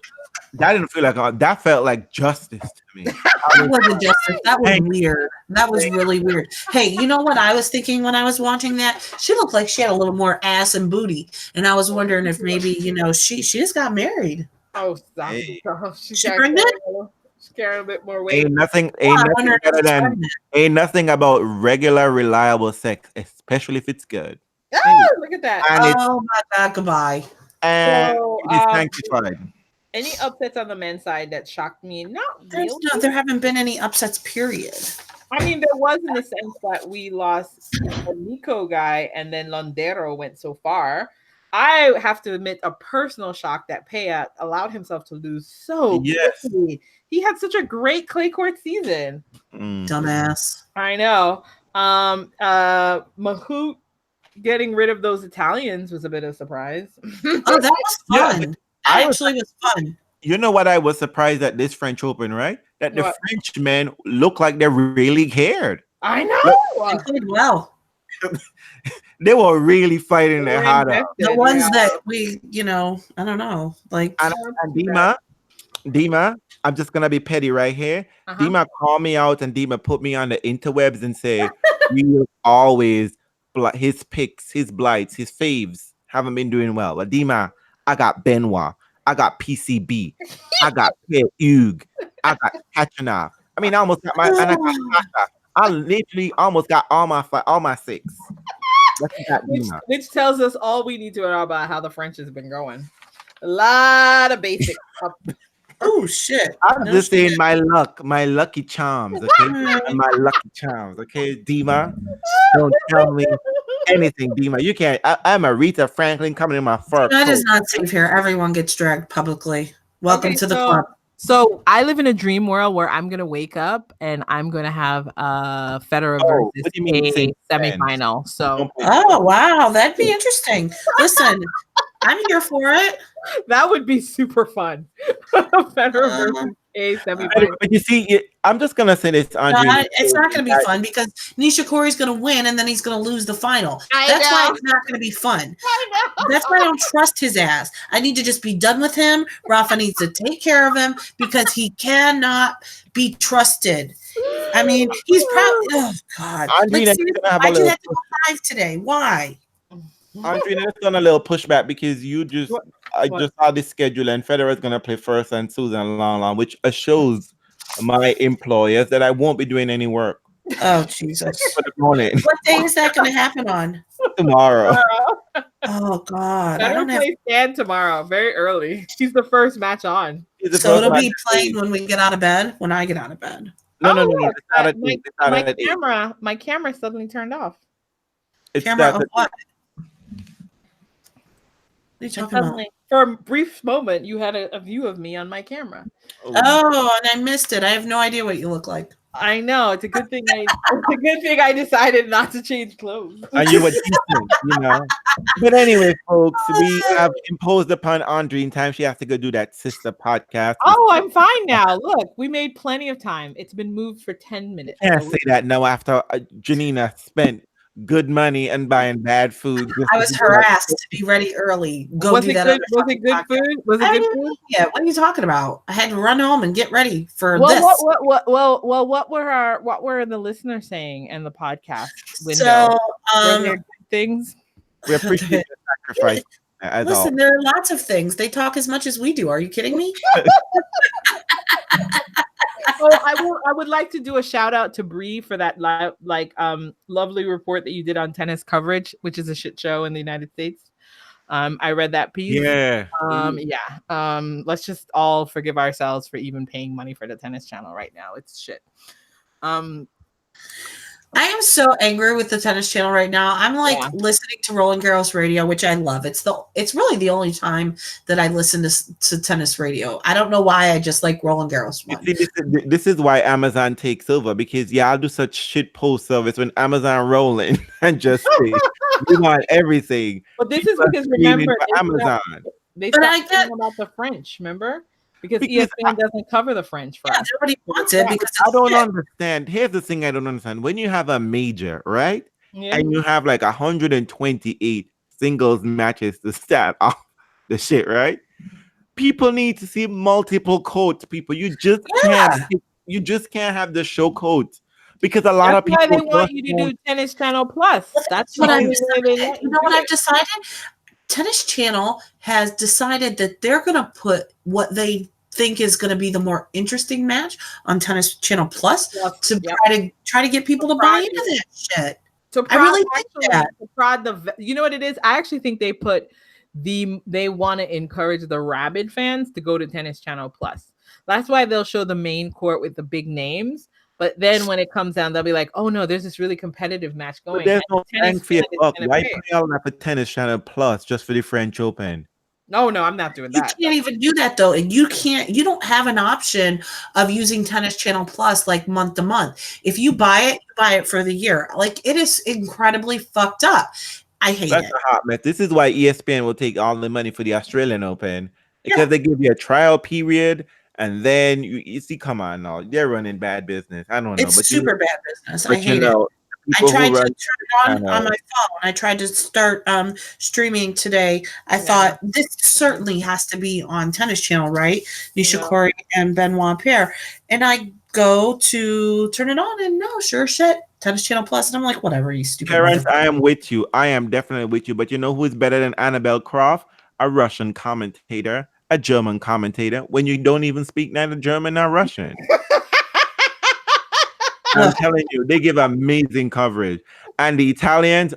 that didn't feel like that felt like justice to me. That wasn't justice. That was weird. That was really weird. Hey, you know what I was thinking when I was watching that? She looked like she had a little more ass and booty, and I was wondering if maybe she just got married. Oh, stop! Hey. She pregnant? She's carrying a bit more weight. Ain't nothing about regular, reliable sex, especially if it's good. Oh, look at that! Oh my God! Goodbye. And it is sanctified. Any upsets on the men's side that shocked me? Not really. There haven't been any upsets, period. I mean, there was in the sense that we lost a Nico guy and then Londero went so far. I have to admit a personal shock that Pea allowed himself to lose so quickly. He had such a great clay court season. Dumbass. I know. Mahout getting rid of those Italians was a bit of a surprise. Oh, that was fun. That actually was fun. You know what? I was surprised at this French Open, right? That the Frenchmen look like they really cared. I know. They played well. They were really fighting their heart out. The ones that we, I don't know. Like and Dima, I'm just gonna be petty right here. Dima called me out and Dima put me on the interwebs and say we will always his picks, his blights, his faves haven't been doing well. But Dima, I got Benoit, I got PCB, I got Hug, I got Kachanov. I mean, I almost got I literally almost got all my six. Which tells us all we need to know about how the French has been going. A lot of basic. Oh shit! I'm just saying my lucky charms, okay? My lucky charms, okay? Dima, don't tell me anything, Dima. You can't. I'm Aretha Franklin coming in my fur. That is not safe here. Everyone gets dragged publicly. Welcome to the club. So I live in a dream world where I'm gonna wake up and I'm gonna have Federer versus a semifinal. So wow, that'd be interesting. Listen, I'm here for it. That would be super fun. Federer versus a semifinal. But you see, I'm just gonna say this, Andre. It's not gonna be fun because Nishikori's gonna win and then he's gonna lose the final. That's why it's not gonna be fun. That's why I don't trust his ass. I need to just be done with him. Rafa needs to take care of him because he cannot be trusted. I mean, he's probably God. Andre, why'd you have to go 5 today? Why? Andre, let's done a little pushback because I just saw this schedule and Federer's gonna play first and Susan Long, which shows my employers that I won't be doing any work. Oh Jesus! For the morning. What day is that going to happen on? Tomorrow. Oh God! I don't play Stan tomorrow, very early. He's the first match on. So it'll be playing when we get out of bed. When I get out of bed. No. My camera suddenly turned off. Camera of what? What are you talking about? For a brief moment, you had a view of me on my camera. Oh, and I missed it. I have no idea what you look like. I know. It's a good thing. I decided not to change clothes. And you were decent, you know. But anyway, folks, we have imposed upon Andre in time. She has to go do that sister podcast. Oh, I'm fine now. Look, we made plenty of time. It's been moved for 10 minutes. I can't say that now after Janina spent good money and buying bad food. I was harassed to be ready early. Was it good? Was it good food? Was it good food? Yeah. What are you talking about? I had to run home and get ready for well, this. What were the listeners saying in the podcast window? So, were there good things? We appreciate the sacrifice. Listen, there are lots of things. They talk as much as we do. Are you kidding me? I would like to do a shout out to Bree for that lovely report that you did on tennis coverage, which is a shit show in the United States. I read that piece. Yeah. Let's just all forgive ourselves for even paying money for the Tennis Channel right now. It's shit. I am so angry with the Tennis Channel right now. I'm listening to Rolling Girls Radio, which I love. It's really the only time that I listen to tennis radio. I don't know why. I just like Rolling Girls. This is why Amazon takes over, because y'all do such shit post service when Amazon rolling and just say we want everything. But this is because remember Amazon. They started talking about the French, remember? Because ESPN doesn't cover the French for us. Everybody wants it because I don't understand. Here's the thing I don't understand. When you have a major, right? Yeah. And you have like 128 singles matches to start off the shit, right? People need to see multiple codes, people. You just can't have the show codes. Because a lot of people they want you to do Tennis Channel Plus. That's what I've decided. You know what I've decided? Tennis Channel has decided that they're going to put what they think is going to be the more interesting match on Tennis Channel Plus to try to get people to buy into that shit. I really think that. You know what it is? I actually think they want to encourage the rabid fans to go to Tennis Channel Plus. That's why they'll show the main court with the big names. But then when it comes down, they'll be like, oh no, there's this really competitive match going. But there's no bang for your buck. Why pay all that for Tennis Channel Plus just for the French Open? No, I'm not doing that. You can't even do that though. And you don't have an option of using Tennis Channel Plus like month to month. If you buy it for the year. Like it is incredibly fucked up. I hate it. That's a hot mess. This is why ESPN will take all the money for the Australian Open because they give you a trial period. And then you see, come on, now they're running bad business. I don't know, it's super bad business. I hate it. I tried to turn it on my phone. I tried to start streaming today. I thought this certainly has to be on Tennis Channel, right? Nishikori and Benoit Paire. And I go to turn it on, and no, sure shit, Tennis Channel Plus. And I'm like, whatever, you stupid. Terrence, I am with you. I am definitely with you. But you know who is better than Annabelle Croft? A Russian commentator. A German commentator when you don't even speak neither German nor Russian. I'm telling you, they give amazing coverage. And the Italians,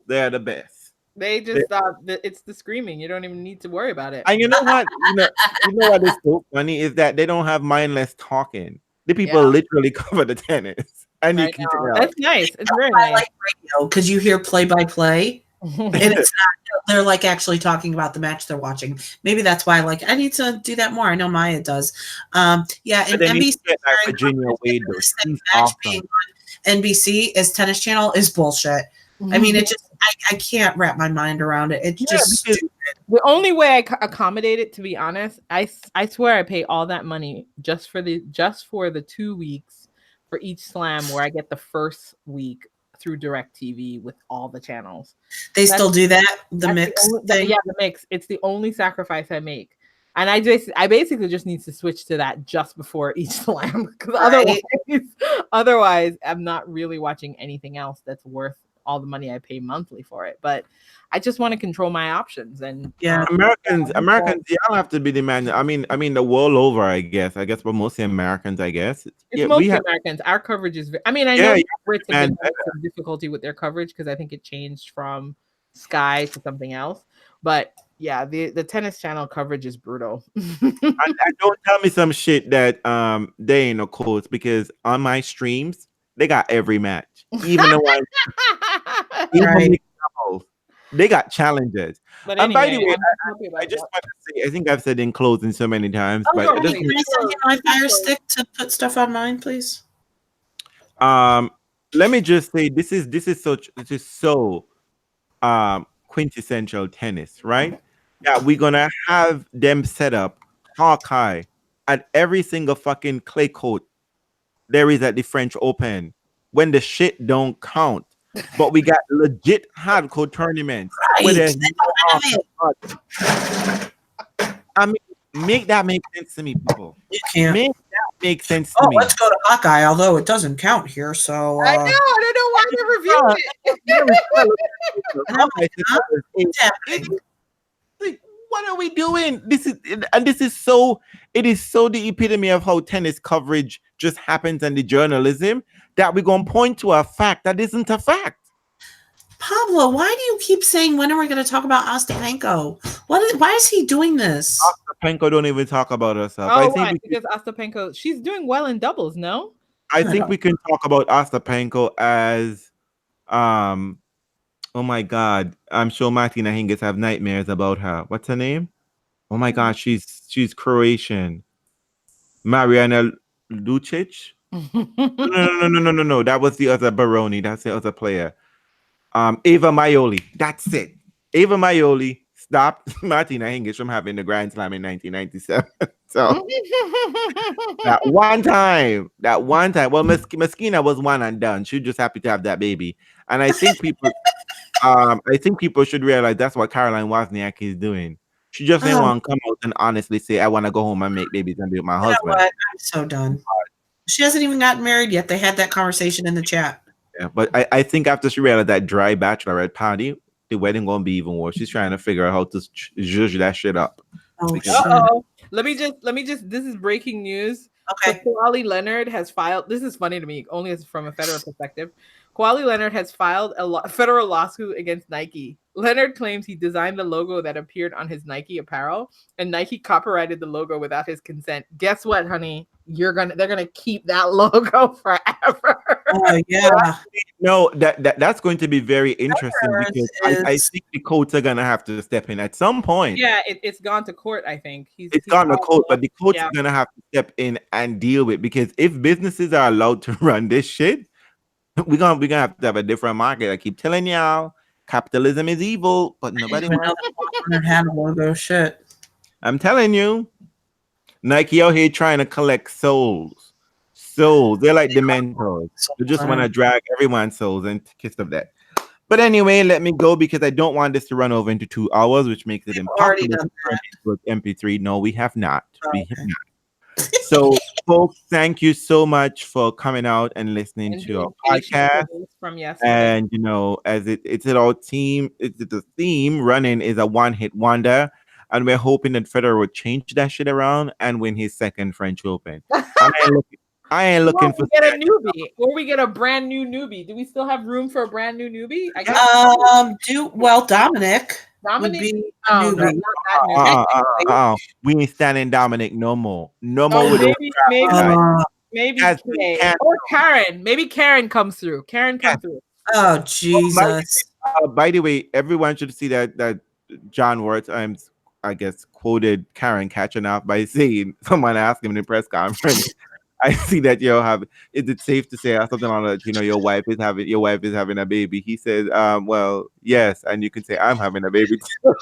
they're the best. They just it's the screaming. You don't even need to worry about it. And you know what? You know what is so funny is that they don't have mindless talking. The people literally cover the tennis. And you can tell. That's nice. It's very nice. I like radio because you hear play-by-play. And it's not, they're like actually talking about the match they're watching. Maybe that's why I need to do that more. I know Maya does. And NBC Virginia Wade match being on NBC as Tennis Channel is bullshit. I mean, it just I can't wrap my mind around it. It's just stupid. The only way I accommodate it, to be honest, I swear I pay all that money just for the 2 weeks for each slam where I get the first week through DirecTV with all the channels. They still do that? The mix thing? Yeah, the mix. It's the only sacrifice I make. And I basically just need to switch to that just before each slam. Because otherwise, I'm not really watching anything else that's worth all the money I pay monthly for it. But I just want to control my options. And Americans, y'all have to be demanding. I mean, the world over, I guess, but mostly Americans, I guess. It's mostly Americans. Our coverage is. I know Brits have some difficulty with their coverage because I think it changed from Sky to something else. But yeah, the Tennis Channel coverage is brutal. And don't tell me some shit that they ain't no codes, because on my streams they got every match, even though they got challenges. But anyway, by the way, I just want to say, I think I've said in closing so many times, but can I send you my Fire Stick to put stuff on mine, please? Let me just say this is so quintessential tennis, right? That we're gonna have them set up Hawkeye at every single fucking clay court there is at the French Open when the shit don't count. But we got legit hardcore tournaments where Right. there's They no don't have it. I mean, make that make sense to me, people. You can't. Make that make sense to Oh, me. let's go to Hawkeye, although it doesn't count here. So I know. I don't know why they're reviewing it. and I'm like, huh? What's happening? Like, what are we doing? This is so the epitome of how tennis coverage just happens and the journalism that we're gonna point to a fact that isn't a fact. Pablo, why do you keep saying when are we going to talk about Ostapenko? Why is he doing this? Ostapenko don't even talk about herself. Oh, why? Because Ostapenko, she's doing well in doubles, no? I think we can talk about Ostapenko as oh my god, I'm sure Martina Hingis have nightmares about her. What's her name? Oh my god, she's Croatian. Mariana Lucic? No. That was the other Baroni. That's the other player. Eva Maioli. That's it. Eva Maioli stopped Martina Hingis from having the Grand Slam in 1997. So that one time, well, Meskina was one and done. She was just happy to have that baby. And I think people should realize that's what Caroline Wozniak is doing. She just didn't want to come out and honestly say, I want to go home and make babies and be with my husband. Know what? I'm so done. She hasn't even gotten married yet. They had that conversation in the chat. Yeah, but I think after she realized that dry bachelorette party, the wedding gonna be even worse. She's trying to figure out how to zhuzh that shit up. Oh, uh-oh. Let me just. This is breaking news. Okay. So Kawhi Leonard has filed. This is funny to me, only as from a federal perspective. Kawhi Leonard has filed a federal lawsuit against Nike. Leonard claims he designed the logo that appeared on his Nike apparel, and Nike copyrighted the logo without his consent. Guess what, honey? They're gonna keep that logo forever. Oh yeah. No, that's going to be very interesting because I think the courts are gonna have to step in at some point. Yeah, it's gone to court. I think it's gone to court, but the courts are gonna have to step in and deal with, because if businesses are allowed to run this shit, we're gonna have to have a different market. I keep telling y'all, capitalism is evil, but nobody had a logo. Shit. I'm telling you, Nike out here trying to collect souls. They're like dementors. They just want to drag everyone's souls and kiss of that. But anyway, let me go because I don't want this to run over into 2 hours, which makes it impossible to turn into an MP3. No, we have not. We have not. So, folks, thank you so much for coming out and listening to our podcast. From yesterday. And as it's our team, the theme running is a one-hit wonder. And we're hoping that Federer will change that shit around and win his second French Open. I ain't looking for get a newbie, or we get a brand new newbie. Do we still have room for a brand new newbie? I guess. Dominic would be a newbie. Not that newbie. We ain't standing Dominic no more. No more. Maybe Kay. Or Karen. Maybe Karen comes through. through. Oh Jesus! By the way, everyone should see that John Wirtz, I guess, quoted Karen catching up by saying, someone asked him in the press conference, I see that is it safe to say something like that, your wife is having a baby? He said, well, yes, and you can say I'm having a baby too.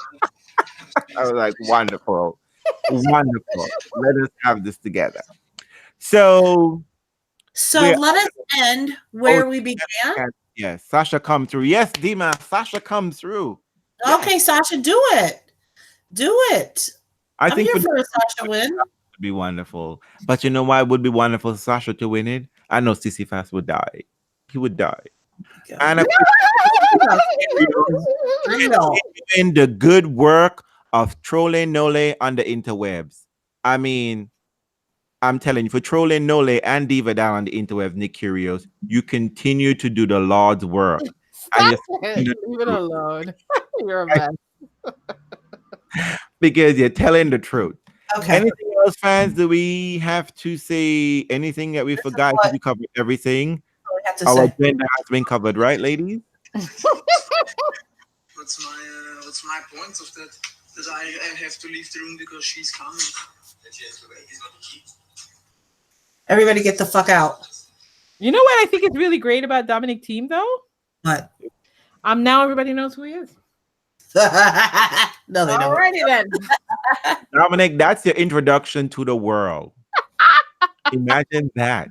I was like, wonderful. Let us have this together. So let us end where we began. Yes, Sasha come through. Yes, Dima, Sasha come through. Okay, yes. Sasha, do it. I'm here for a Sasha win. Would be wonderful. But you know why it would be wonderful for Sasha to win it? I know Sisyphus would die. He would die. And in the good work of trolling Nole on the interwebs. I mean, I'm telling you, for trolling Nole and Diva down on the interwebs, Nick Curios, you continue to do the Lord's work. Leave it alone. You're a mess. Because you're telling the truth. Okay. Anything else, fans? Do we have to say anything that we forgot? We covered everything. Our agenda has been covered, right, ladies? What's my point of that? That I have to leave the room because she's coming. Everybody get the fuck out. You know what I think is really great about Dominic Thiem, though? What? Now everybody knows who he is. No, they don't. Alrighty then. Dominic, that's your introduction to the world. Imagine that.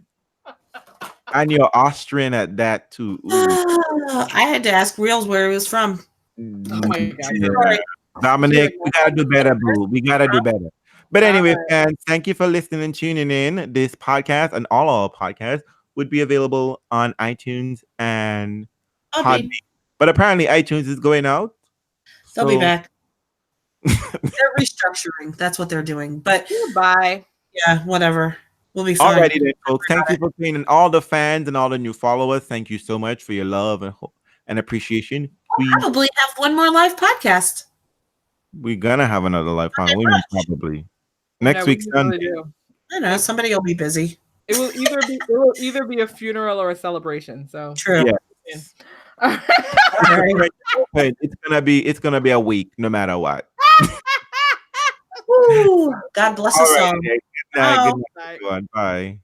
And you're Austrian at that too. I had to ask Realz where he was from. Oh my God. Yeah. Dominic, we gotta do better, boo. We gotta do better. But anyway, fans, thank you for listening and tuning in. This podcast and all our podcasts would be available on iTunes and Podbean. But apparently iTunes is going out. They'll be back. They're restructuring. That's what they're doing. But bye. Yeah, whatever. We'll be fine. Alrighty then, folks. Thank you for being, and all the fans and all the new followers. Thank you so much for your love and apprappreciation. We'll probably have one more live podcast. We're gonna have another live podcast. We mean probably next week Sunday. I know somebody will be busy. It will either be a funeral or a celebration. So true. Yeah. It's gonna be a week, no matter what. Ooh, God bless us all. Good night, everyone. Bye.